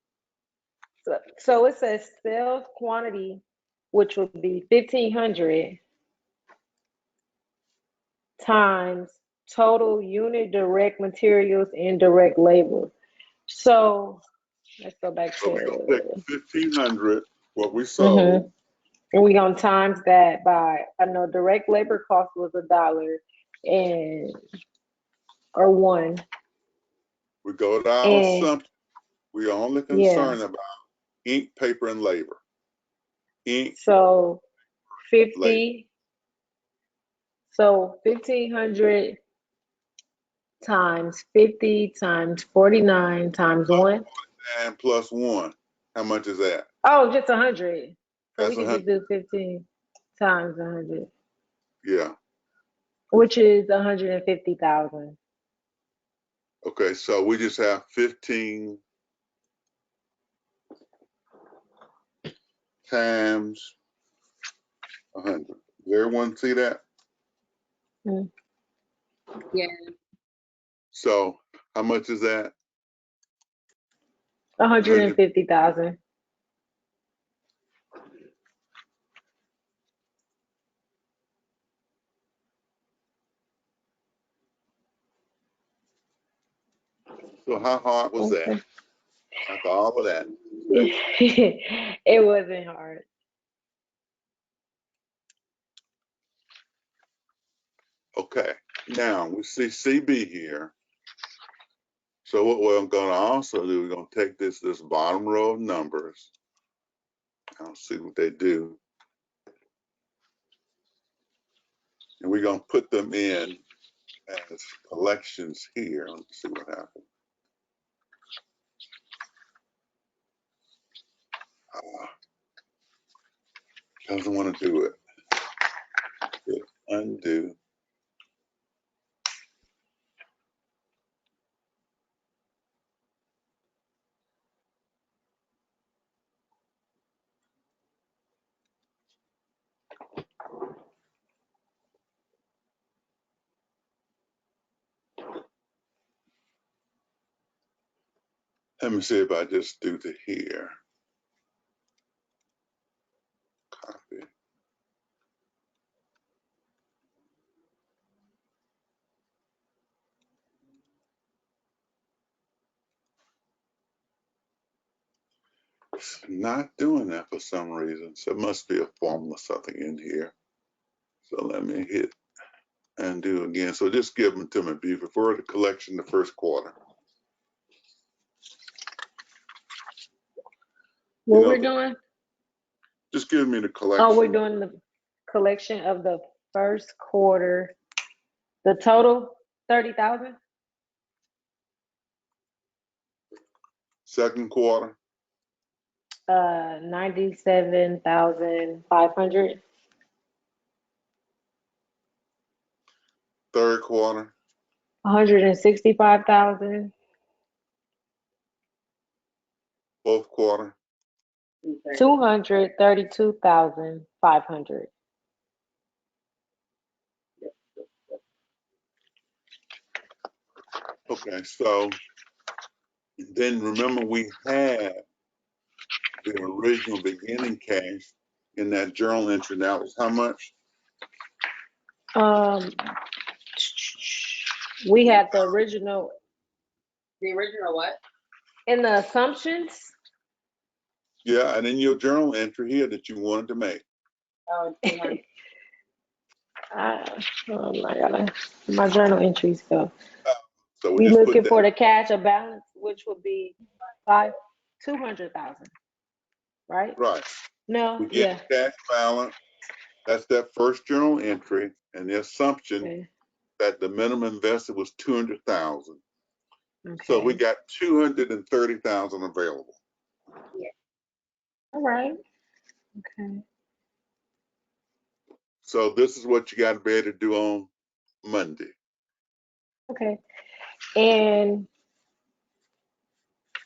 So it says sales quantity, which would be 1,500 times total unit direct materials and direct labor. So let's go back So we're going to to, take 1,500, what we sold, and we're gonna times that by, I know direct labor cost was $1 or $1. we go to our And- assumption. We are only concerned about ink, paper, and labor. Ink, So 50, labor. so 1,500 times 50 times 49 times 1. and plus 1. How much is that? Oh, just 100. So That's we can just do 15 times 100, Yeah. which is 150,000. Okay, so we just have 15 times 100. Does everyone see that? Yeah. So how much is that? 150,000. So how hard was that? After all of that. It wasn't hard. Okay, now we see CB here. So what we're going to also do, we're going to take this bottom row of numbers. I'll see what they do. And we're going to put them in as collections here. Let's see what happens. Doesn't want to do it. Hit undo. Let me see if I just do to here. Copy. It's not doing that for some reason. So it must be a formula something in here. So let me hit undo again. So just give them to me. Be prefer the collection the first quarter. What we're doing? Just give me the collection. Oh, we're doing the collection of the first quarter. The total 30,000. Second quarter. 97,500. Third quarter. 165,000. Fourth quarter. 232,500. Okay, so then remember we had the original beginning cash in that journal entry. That was how much? We had the original The original what? in the assumptions. Yeah, and in your journal entry here that you wanted to make. Oh, My journal entries go. So We just put looking that. for the cash or balance, which would be 200,000, right? Right. No, We get yeah. cash balance. That's that first journal entry, and the assumption Okay. that the minimum invested was 200,000. Okay. So we got 230,000 available. All right. Okay. So this is what you got to be able to do on Monday. Okay. And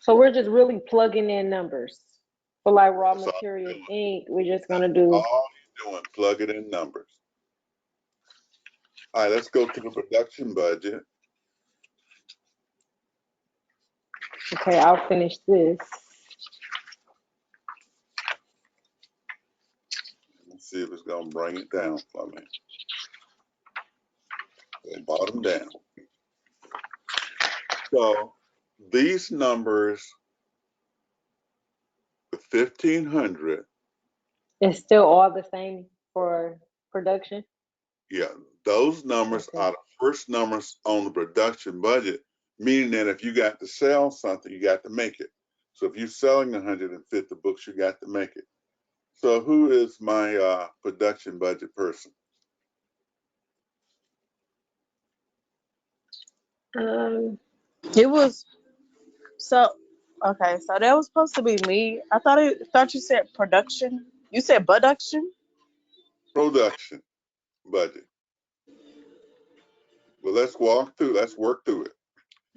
so we're just really plugging in numbers for like raw That's all materials, you're doing. ink. We're just gonna do. All you're doing, plug it in numbers. All right, let's go to the production budget. Okay, I'll finish this. Let's see if it's gonna bring it down for me. Okay, bottom down. So these numbers, the 1,500, It's still all the same for production. yeah, those numbers Okay. are the first numbers on the production budget, meaning that if you got to sell something, you got to make it. So if you're selling 150 books, you got to make it. So who is my production budget person? It was so okay. So that was supposed to be me. I thought you said production. You said production. Production budget. Well, let's work through it.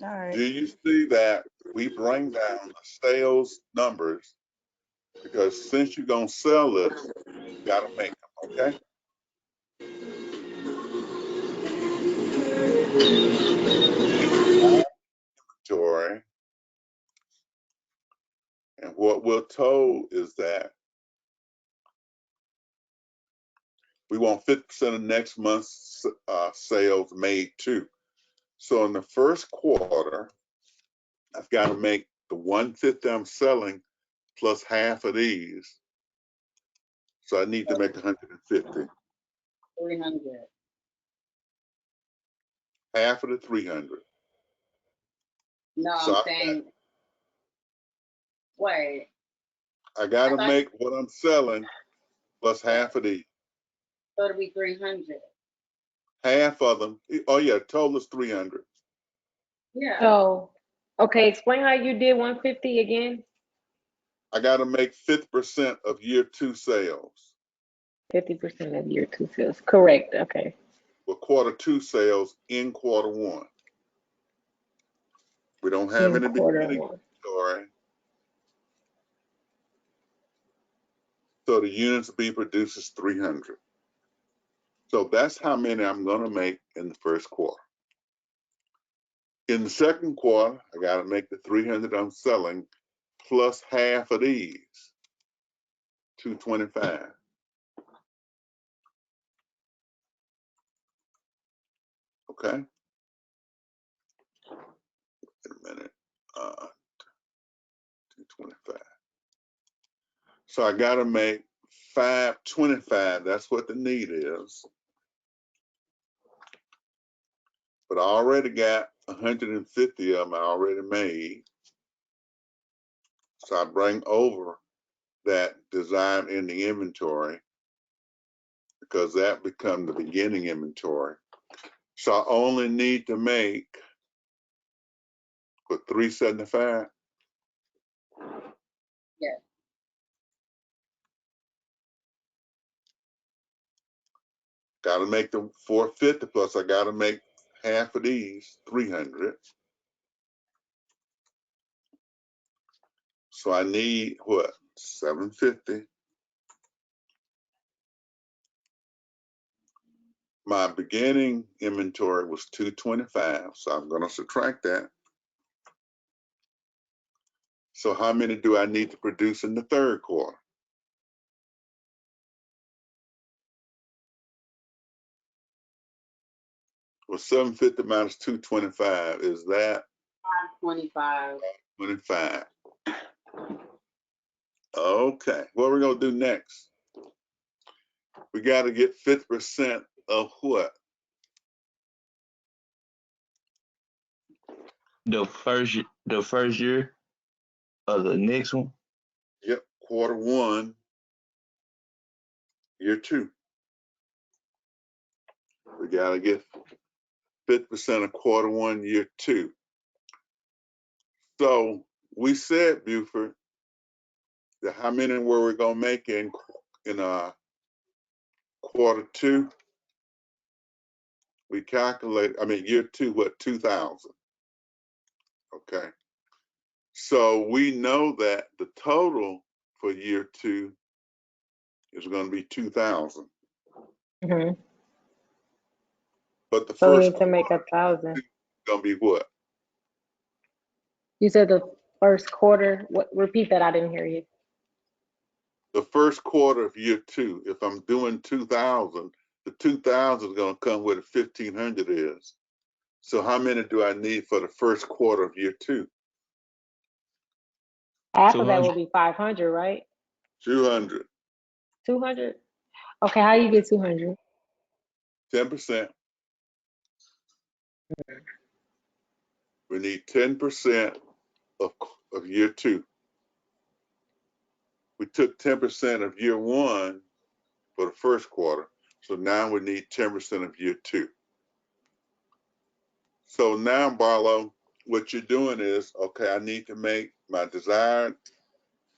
All right. Do you see that we bring down the sales numbers because since you're gonna sell this, you gotta make them, okay? Inventory, and what we're told is that we want 50% of next month's sales made too. So in the first quarter, I've got to make the 150 I'm selling plus half of these. So I need to make 150. 300. Half of the 300. No, So I'm saying, wait. I got I to thought make what I'm selling plus half of these. so it'll be 300. Half of them. Oh yeah, total is 300. Yeah. Oh, okay. Explain how you did 150 again. I got to make 50% of year 2 sales. 50% of your two sales. Correct. Okay. With quarter 2 sales in quarter 1. We don't have In any quarter beginning one. inventory. So the units be produced is 300. So that's how many I'm going to make in the first quarter. In the second quarter, I got to make the 300 I'm selling plus half of these, 225. Okay. Wait a minute. 225. So I got to make 525. That's what the need is. But I already got 150 of them I already made. So I bring over that design in the inventory because that becomes the beginning inventory. So I only need to make with 375. Yeah. Got to make them 450 plus I got to make half of these 300. So I need what? 750. My beginning inventory was 225, so I'm going to subtract that. So how many do I need to produce in the third quarter? Well, 750 minus 225 is that 525. 25. Okay, what are we going to do next? We got to get 50% of what? The first year of the next one. Yep, quarter 1, year 2. We got to get 50% of quarter 1, year 2. So we said, Buford, that how many were we going to make in quarter two, we calculate, year two, what, 2,000. Okay. So we know that the total for year two is going to be 2,000. Mhm. But the So we first need to make 1,000. is going to be what? You said the first quarter. What? Repeat that. I didn't hear you. The first quarter of year two, if I'm doing 2,000, the 2,000 is going to come where the 1,500 is. So how many do I need for the first quarter of year two? Half of that 200. will be 500, right? 200, 200. Okay. How you get 200? 10%. We need 10% of year two. We took 10% of year one for the first quarter. So now we need 10% of year two. So now, Barlow, what you're doing is, okay, I need to make my desired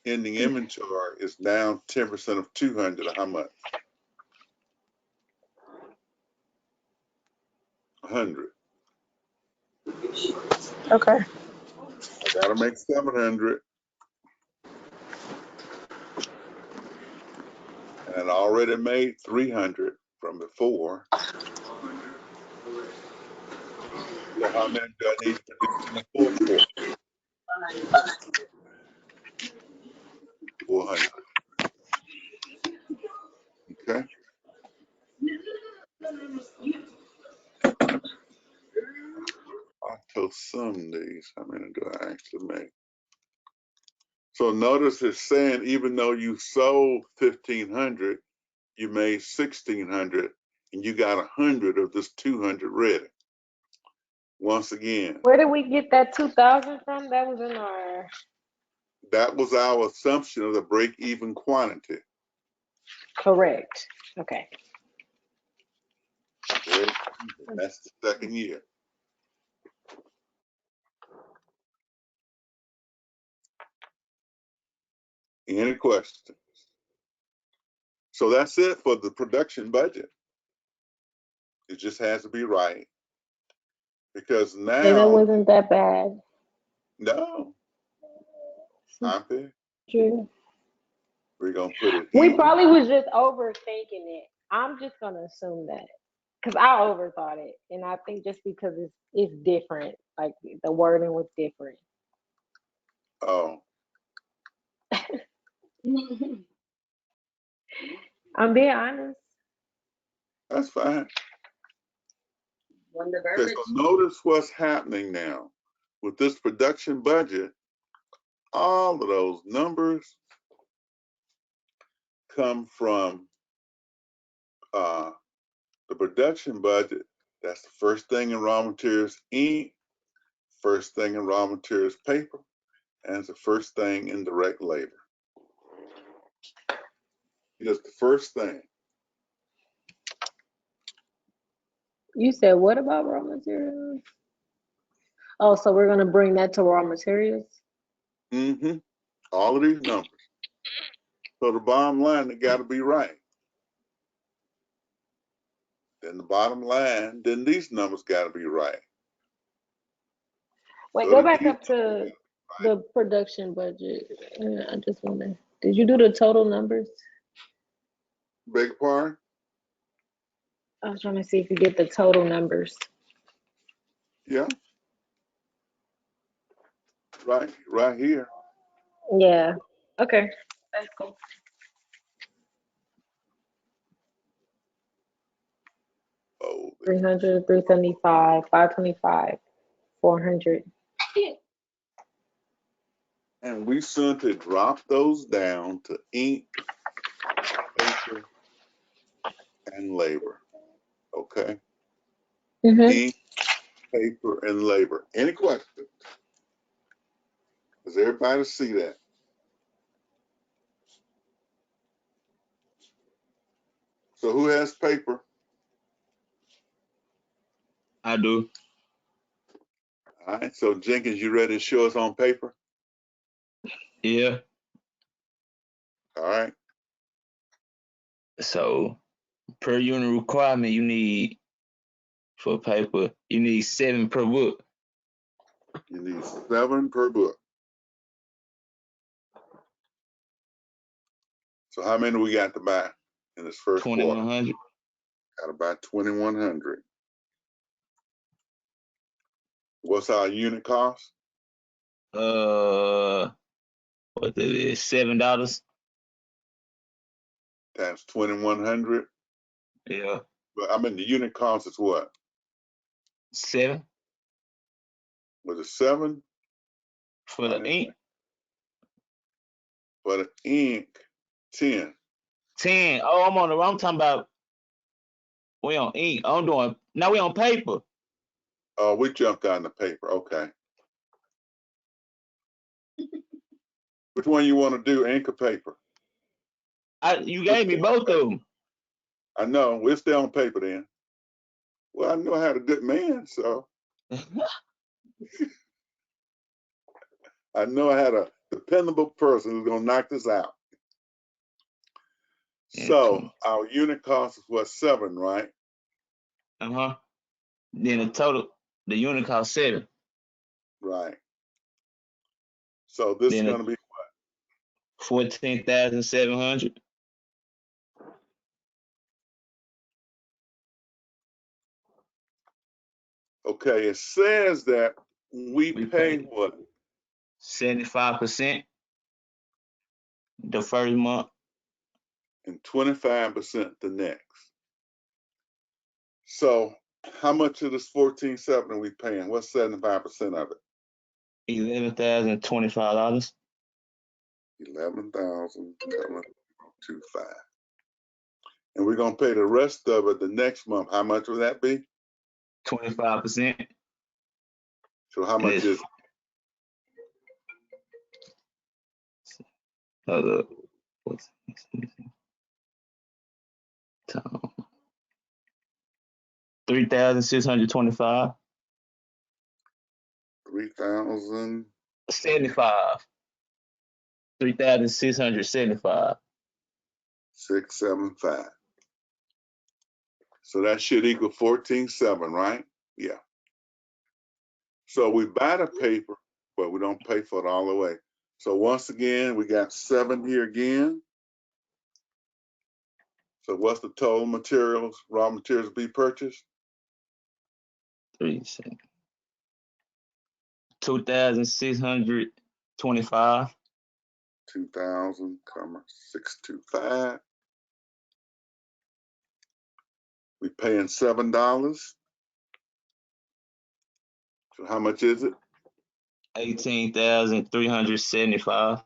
ending inventory is now 10% of 200, or how much? 100. Okay. I gotta make 700. And I already made 300 from before. So how many do I need to produce in the fourth quarter? 400. Okay. Octo some days, how many do I actually make? So notice it's saying even though you sold 1,500, you made 1,600, and you got 100 of this 200 ready. Once again, Where did we get that 2,000 from? That was in our. that was our assumption of the break-even quantity. Correct. Okay. That's the second year. Any questions? So that's it for the production budget. It just has to be right. Because And it now, wasn't that bad. no, Auntie, True. we're going to put it We even. probably was just overthinking it. I'm just gonna assume that because I overthought it, and I think just because it's different, like the wording was different. Oh, I'm being honest. that's fine. When the Okay, verbiage. so notice what's happening now. With this production budget, all of those numbers come from the production budget. That's the first thing in raw materials ink, first thing in raw materials paper, and it's the first thing in direct labor. It's the first thing. You said what about raw materials? Oh, so we're gonna bring that to raw materials. Mm-hmm. All of these numbers. So the bottom line, they got to be right. Then the bottom line, then these numbers got to be right. Wait, So go the back detail, up to the production budget. I just wanna. Did you do the total numbers? beg your pardon? I was trying to see if you get the total numbers. Yeah. Right here. Yeah. Okay. That's cool. Oh, 300, 375, 525, 400. and we simply drop those down to ink, paper, and labor. Okay? Mm-hmm. Ink, paper, and labor. Any questions? Does everybody see that? So who has paper? I do. All right. So Jenkins, you ready to show us on paper? Yeah. All right. So Per unit requirement, you need for paper, you need 7 per book. You need 7 per book. So how many we got to buy in this first quarter? 2,100. Got to buy 2,100. What's our unit cost? What it is, $7. Times 2,100. Yeah, But I mean, the unit cost is what? 7 Was it 7? for the ink. For the ink, 10. 10. Oh, I'm talking about we on ink. Now we on paper. Oh, we jumped on the paper. Okay. Which one you want to do, ink or paper? You gave me both of them. I know. We'll stay on paper then. Well, I know I had a good man, so I know I had a dependable person who's gonna knock this out. So our unit cost is what, 7, right? Then the unit cost 7. Right. So this is Then gonna be 14,700. okay. It says that we pay what? 75% the first month. And 25% the next. So how much of this 14,700 are we paying? What's 75% of it? $11,025. 11,725. And we're gonna pay the rest of it the next month. How much will that be? 25%. So how much is it? What's 3,625. 3,000. 75. 3,675. 675. So that should equal 14,700, right? Yeah. So we buy the paper, but we don't pay for it all the way. So once again, we got 7 here again. So what's the total materials, raw materials to be purchased? 3 seconds. 2,625. 2,625. We paying $7. So how much is it? 18,375.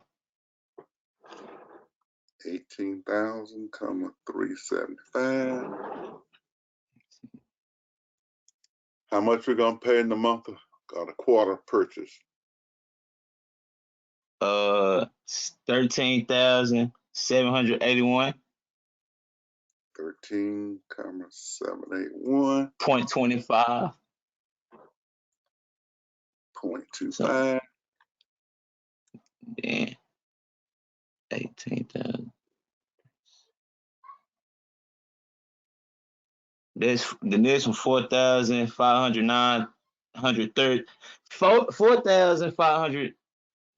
18,375. How much we're gonna pay in the month of the quarter purchase? 13,781. 13,781. 0.25. 0.25. Then 18,000. The next one 4,530. 4,500.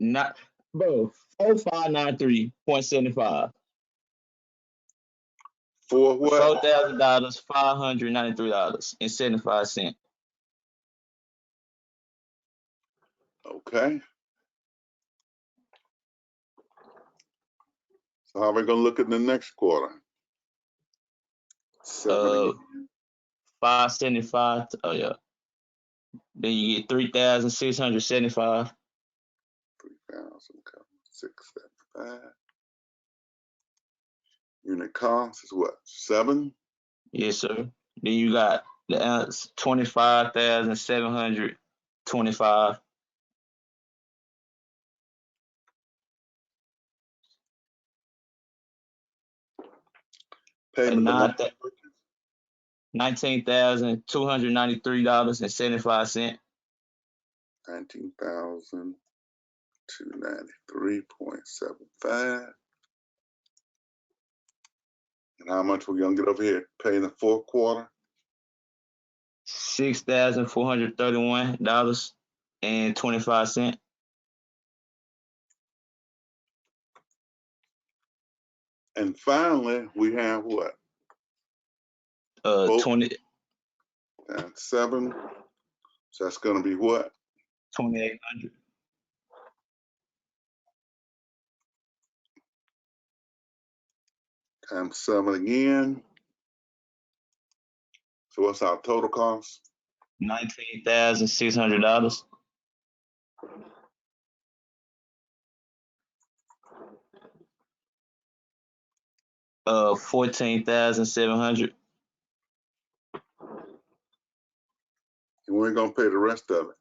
Not, bro. 4,593.75. For what? $4,000, $593.75. Okay. So how are we gonna look at the next quarter? 575. Oh yeah. Then you get 3,675. 3,675. Unit cost is what? 7? Yes, sir. Then you got the ounce 25,725. Payment the month. $19,293.75. 19,293.75. And how much we gonna get over here? Pay in the fourth quarter? $6,431.25. And finally, we have what? Both 20 and 7. So that's gonna be what? 2,800. Times 7 again. So what's our total cost? $19,600. $14,700. And we ain't gonna pay the rest of it.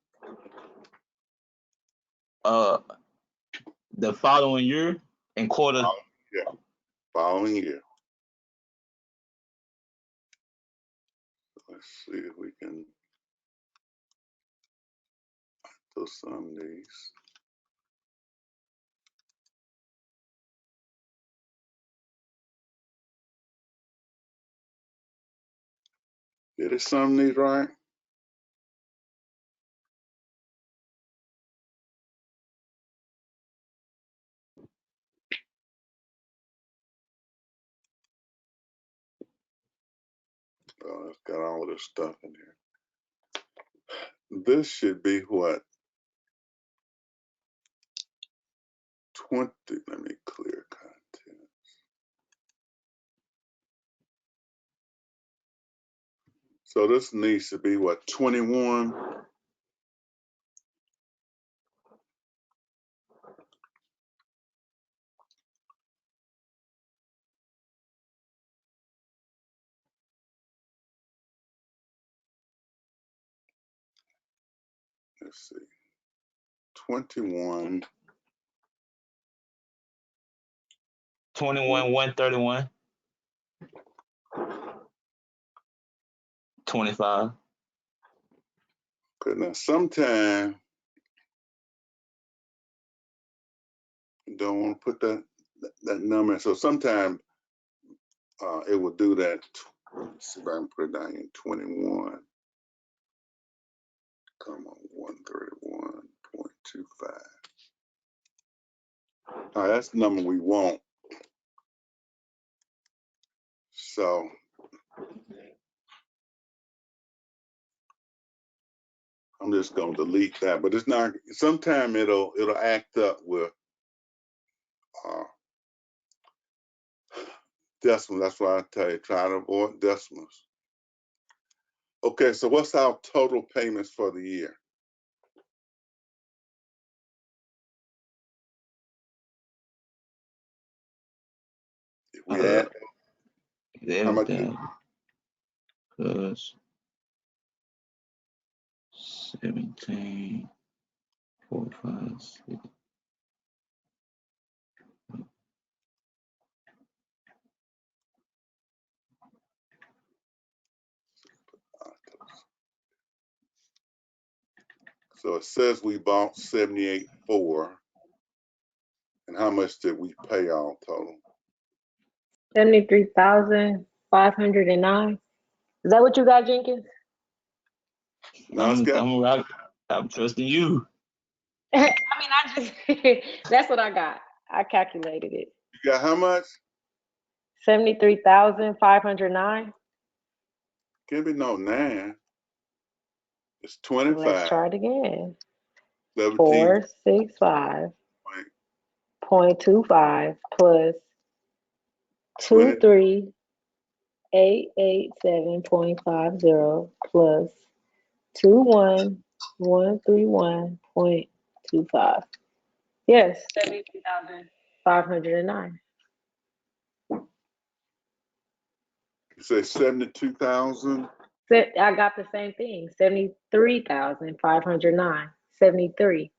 The following year in quarter. Yeah, following year. Let's see if we can do some of these. Did it sum these right? Oh, it's got all of this stuff in here. This should be what? 20, let me clear content. So this needs to be what, 21? Let's see, 21. 21,131. 25. Okay, now sometime you don't want to put that number in. So sometime it will do that. Let's see if I can put it down in 21. Come on, 131.25. All right, that's the number we want. So I'm just gonna delete that, but it's not. Sometime it'll act up with decimals. That's why I tell you try to avoid decimals. Okay, so what's our total payments for the year? If we add, how much? Everything plus 17, 4, 5, 6. So it says we bought 78.4, and how much did we pay all total? 73,509. Is that what you got, Jenkins? No, it's got. I'm trusting you. I mean, I just that's what I got. I calculated it. You got how much? 73,509. Can't be no 9. It's Let's 25. try it again. 17. 465.25 plus 23,887.50 plus 21,131.25. Yes, 73,509. You say 72,000. I got the same thing. 73,509. 73.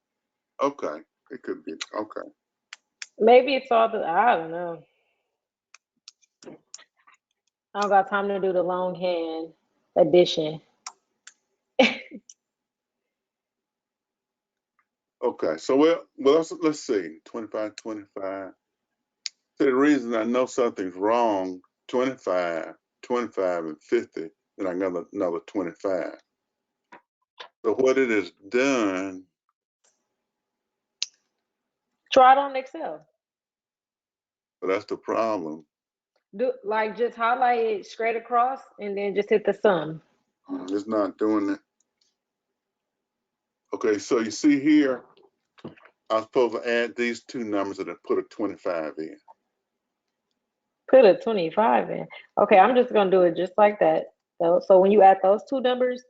Okay, it could be. Okay. Maybe it's all the, I don't know. I don't got time to do the longhand addition. Okay, so well let's see. 25. So the reason I know something's wrong 25, 25, and 50, then I got another 25. So what it has done, Try it on Excel. but that's the problem. Do like just highlight it straight across and then just hit the sum. It's not doing it. Okay, so you see here, I'm supposed to add these two numbers and then put a 25 in. Put a 25 in. Okay, I'm just gonna do it just like that. So when you add those two numbers,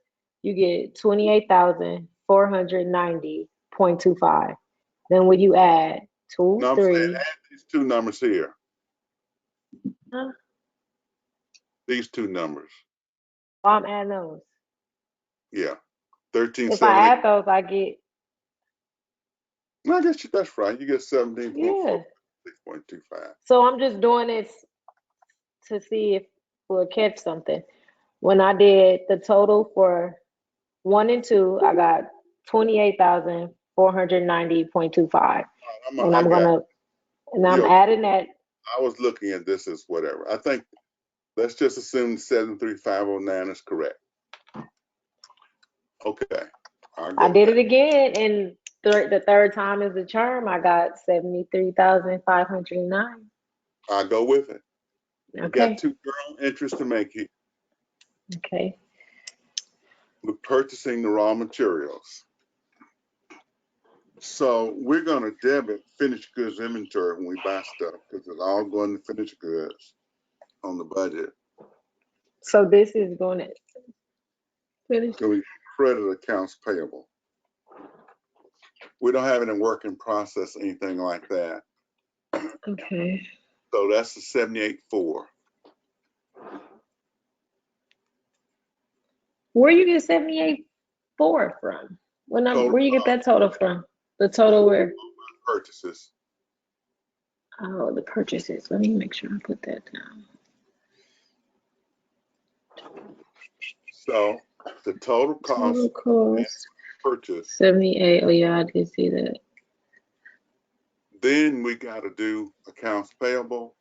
you get 28,490.25. Then when you add two, No, I'm saying three, add these two numbers here. huh? These two numbers. I'm adding those. Yeah. If I 1370. add those, I get, I guess that's right. You get 17.4, yeah. 6.25. So I'm just doing this to see if we'll catch something. When I did the total for 1 and 2, I got 28,490.25. I'm And I'm Yo, adding that. I was looking at this as whatever. I think let's just assume 73509 is correct. Okay. I'll go I with did that. it again, and the third time is the charm. I got 73,509. I'll go with it. We got Okay. 2 journal entries to make here. Okay. We're purchasing the raw materials. So we're going to debit finished goods inventory when we buy stuff because it's all going to finished goods on the budget. So this is going to finish. So we credit accounts payable. We don't have any work in process, anything like that. Okay. So that's the 78.4. Where you get 78.4 from? Total Where you get that total from? The total where? purchases. Oh, the purchases. Let me make sure I put that down. So the total cost Total cost purchase. 78. Oh yeah, I did see that. Then we got to do accounts payable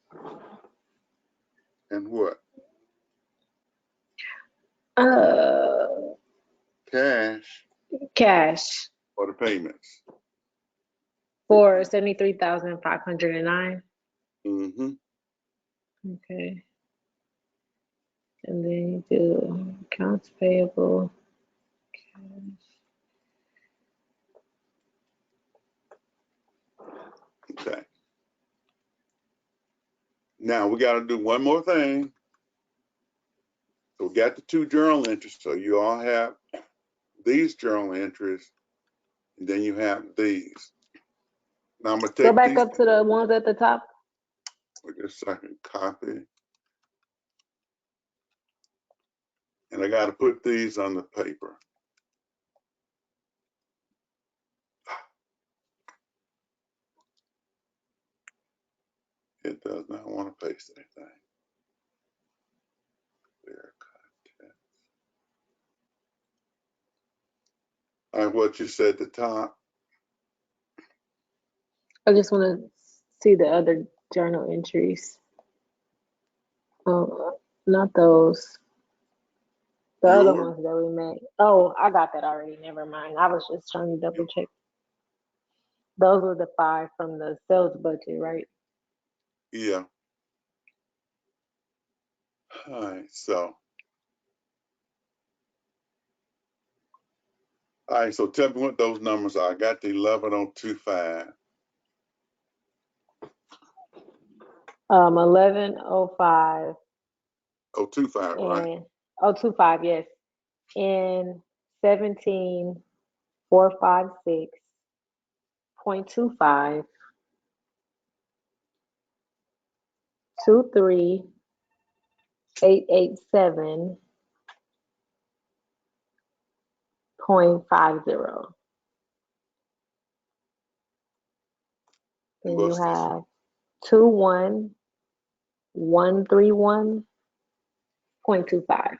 and what? Cash Cash for the payments. for 73,509. Mm-hmm. Okay. And then you do accounts payable. Okay. Now we got to do one more thing. So we got the 2 journal entries. So you all have these journal entries, and then you have these. Now I'm gonna Go take back these. up to the ones at the top. Wait a second. Copy. And I got to put these on the paper. It does not want to paste anything. There. All right, what you said at the top. I just want to see the other journal entries. Oh, not those. The other Yours? ones that we made. Oh, I got that already. Never mind. I was just trying to double check. Those were the 5 from the sales budget, right? Yeah. All right, so. All right, so tell me what those numbers are. I got the 11,025. 1105 025, right? and 025, yes. And 17,456.25, 23,887.50. And Then you what's this? have 21,131.25.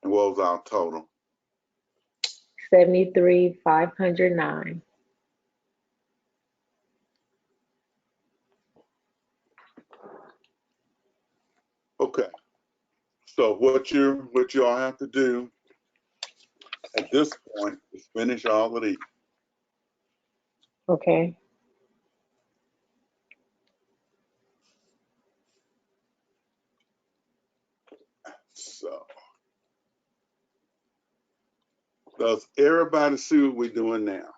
And what was our total? 73,509. So what y'all have to do at this point is finish all of these. Okay. So does everybody see what we're doing now?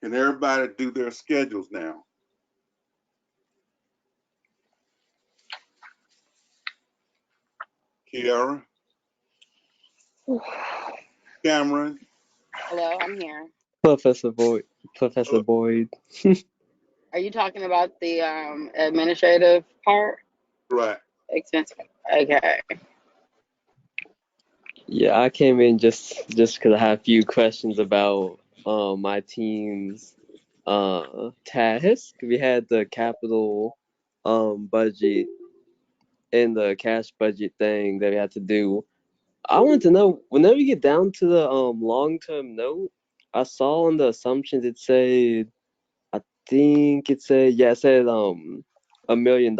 Can everybody do their schedules now? Kiara, Cameron, Hello, I'm here. Professor Boyd. Professor uh, Boyd. Are you talking about the administrative part? right. Expense. Okay. Yeah, I came in just because I had a few questions about my team's task. We had the capital budget and the cash budget thing that we had to do. I want to know, whenever you get down to the long-term note, I saw on the assumptions it said, I think it said, yeah, it said $1 million.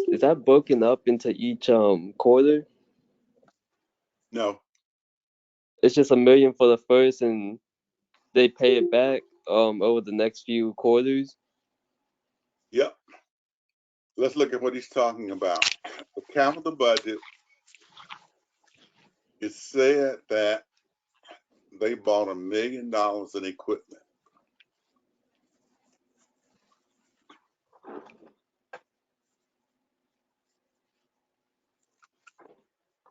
Is that broken up into each quarter? No. It's just $1 million for the first, and they pay it back over the next few quarters. Yep. Let's look at what he's talking about. The capital budget, it said that they bought $1 million in equipment.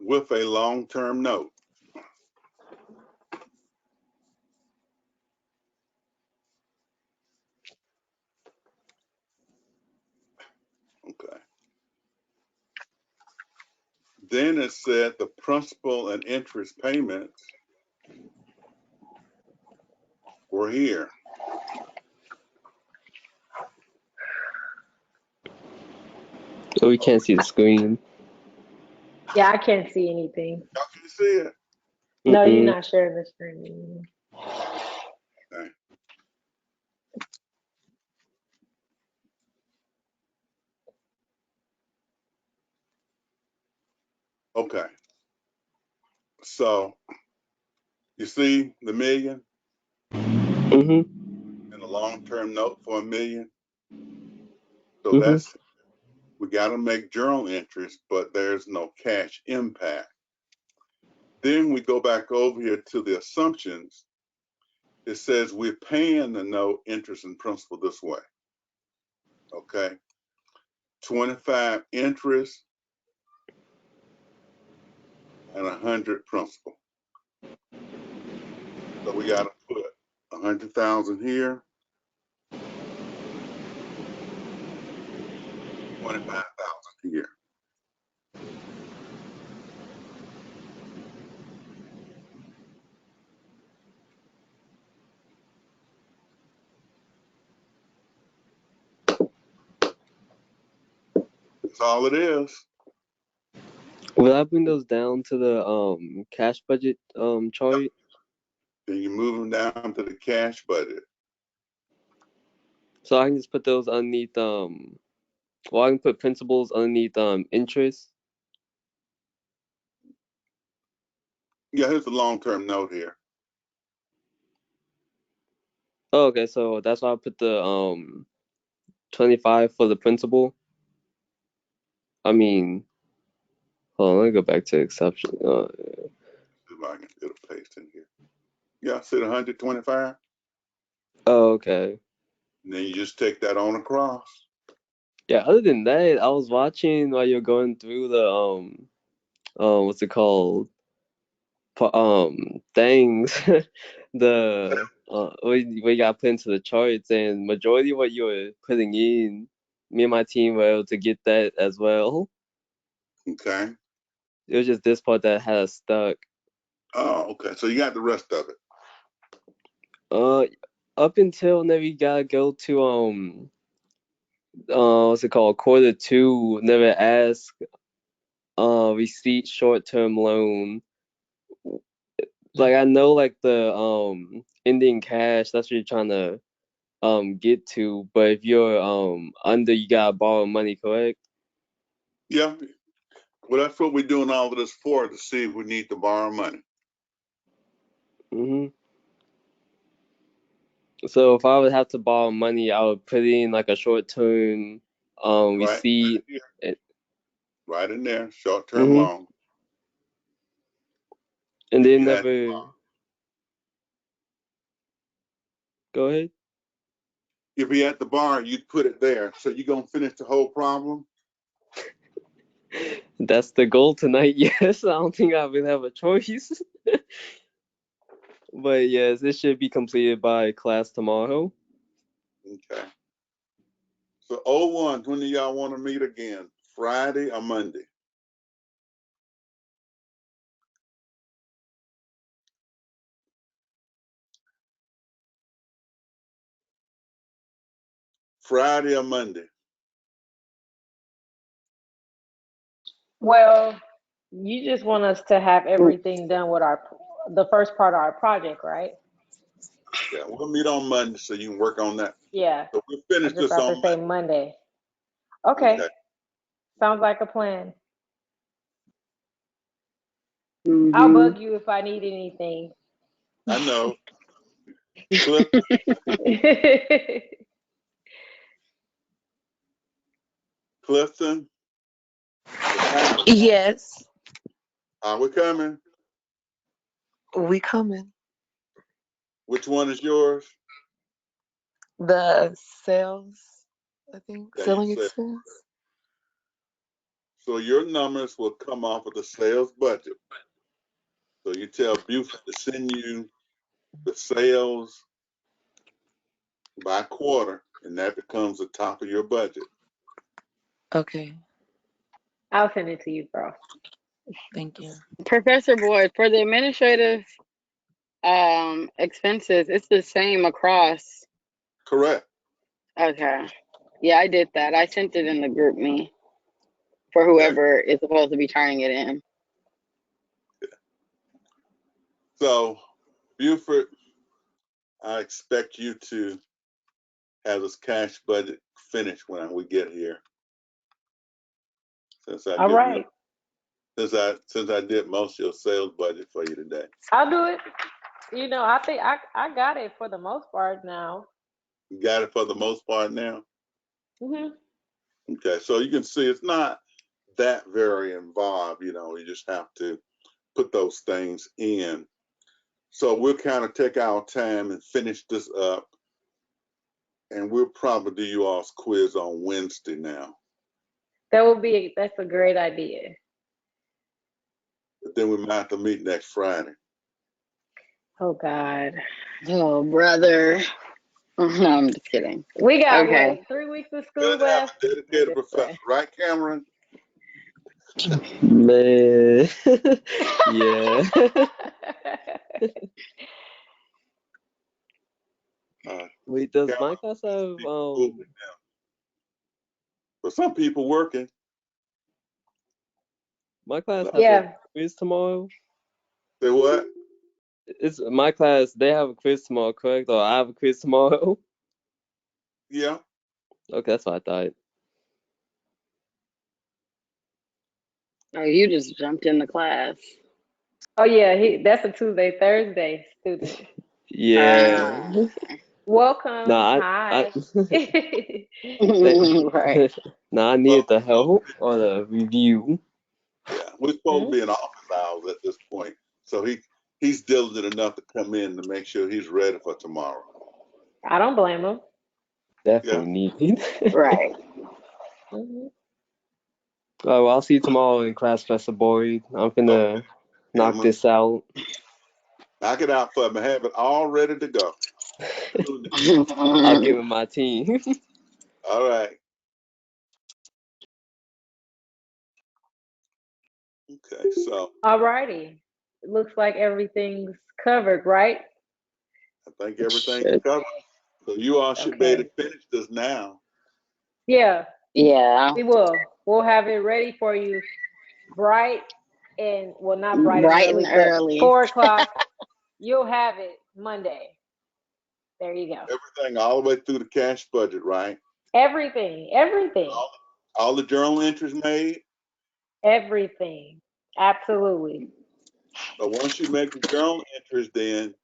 With a long-term note. Okay. Then it said the principal and interest payments were here. So we can't see the screen. Yeah, I can't see anything. Y'all can see it. No, you're Mm-mm. not sharing the screen. Okay. Okay. So you see the million Mm-hmm. and the long-term note for $1 million. So Mm-hmm. we got to make journal entries, but there's no cash impact. Then we go back over here to the assumptions. It says we're paying the note interest and principal this way. Okay. 25 interest and 100 principal. So we got to put 100,000 here, 25,000 here. That's all it is. Will I bring those down to the cash budget chart? Then you move them down to the cash budget. So I can just put those underneath well, I can put principals underneath interest. Yeah, here's the long-term note here. Oh, okay, so that's why I put the 25 for the principal. I mean, hold on, let me go back to exception. See if I can get a paste in here. Yeah, I said 125. Oh, okay. And then you just take that on across. Yeah, other than that, I was watching while you're going through the what's it called? Things the we got put into the charts, and majority of what you were putting in, me and my team were able to get that as well. Okay. It was just this part that had us stuck. Oh, okay. So you got the rest of it. Up until now we gotta go to what's it called? Quarter two. Never ask receipt short term loan. Like I know like the ending cash, that's what you're trying to get to, but if you're under, you gotta borrow money, correct? Yeah. Well, that's what we're doing all of this for, to see if we need to borrow money. Hmm. So if I would have to borrow money, I would put in like a short-term Right. receipt. Right in there, short-term Hmm. loan. And If then you had to never borrow. go ahead. If you had to borrow, you'd put it there. So you gonna finish the whole problem? That's the goal tonight. Yes, I don't think I would have a choice. But yes, it should be completed by class tomorrow. Okay. So 01, when do y'all want to meet again? Friday or Monday? Friday or Monday? Well, you just want us to have everything done with the first part of our project, right? Yeah, we'll meet on Monday so you can work on that. Yeah. So we'll I finish just this about on to say Monday. Monday. Okay. Okay. Sounds like a plan. I'll Mm-hmm. bug you if I need anything. I know. Cliff, Clifton, Yes, are we coming? we coming. Which one is yours? The sales, I think, Yeah, you selling said. expense. So your numbers will come off of the sales budget. So you tell Buford to send you the sales by quarter, and that becomes the top of your budget. Okay, I'll send it to you, bro. thank you. Professor Boyd, for the administrative expenses, it's the same across. Correct. Okay. Yeah, I did that. I sent it in the group me for Okay. whoever is supposed to be turning it in. So, Buford, I expect you to have this cash budget finished when we get here. Since I All give right. you, since I did most of your sales budget for you today. I'll do it. You know, I think I got it for the most part now. You got it for the most part now? Hmm. Okay, so you can see it's not that very involved, you know, you just have to put those things in. So we'll kind of take our time and finish this up, and we'll probably do you all's quiz on Wednesday now. That's a great idea. But then we might have to meet next Friday. Oh God. Oh, brother. No, I'm just kidding. We got Okay. what, 3 weeks of school Good to have left? a dedicated professor, right, Cameron? Man. Yeah. Wait, does Cameron, my class have but some people working. my class Like, has a Yeah. quiz tomorrow? say what? It's my class, they have a quiz tomorrow, correct? Or I have a quiz tomorrow? Yeah. Okay, that's what I thought. Oh, you just jumped in the class. Oh yeah, that's a Tuesday, Thursday student. Yeah. Welcome. Nah, Hi. Right. Nah, I needed the help or the review. Yeah, we're supposed to be in office hours at this point, so he's diligent enough to come in to make sure he's ready for tomorrow. I don't blame him. Definitely needed. Right. Mhm. Oh, well, I'll see you tomorrow in class, Professor Boyd. I'm gonna knock this out. Knock it out for me. Have it all ready to go. I'll get with my team. All right. Okay, so All righty. It looks like everything's covered, right? I think everything's covered. So you all should be able to finish this now. Yeah, Yeah. we will. We'll have it ready for you bright and, well, not bright and Bright early, and but early. 4 o'clock. You'll have it Monday. There you go. Everything all the way through the cash budget, right? Everything. All the journal entries made. Everything. Absolutely. But once you make the journal entries, then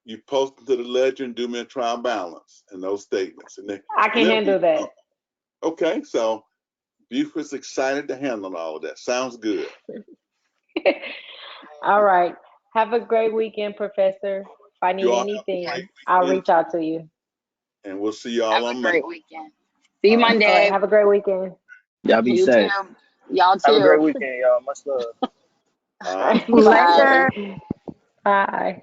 you post them to the ledger and do me a trial balance and those statements. And I can handle that. Okay, so Buford's excited to handle all of that. Sounds good. All right. Have a great weekend, Professor. If I need You all have a great anything, I'll weekend, reach out to you. and we'll see y'all Have on a Monday. great weekend. See you All right. All right. Monday. Have a great weekend. Y'all be You safe. too. Y'all Have a great too. weekend, y'all. Much love. All right. Bye. Later. Bye.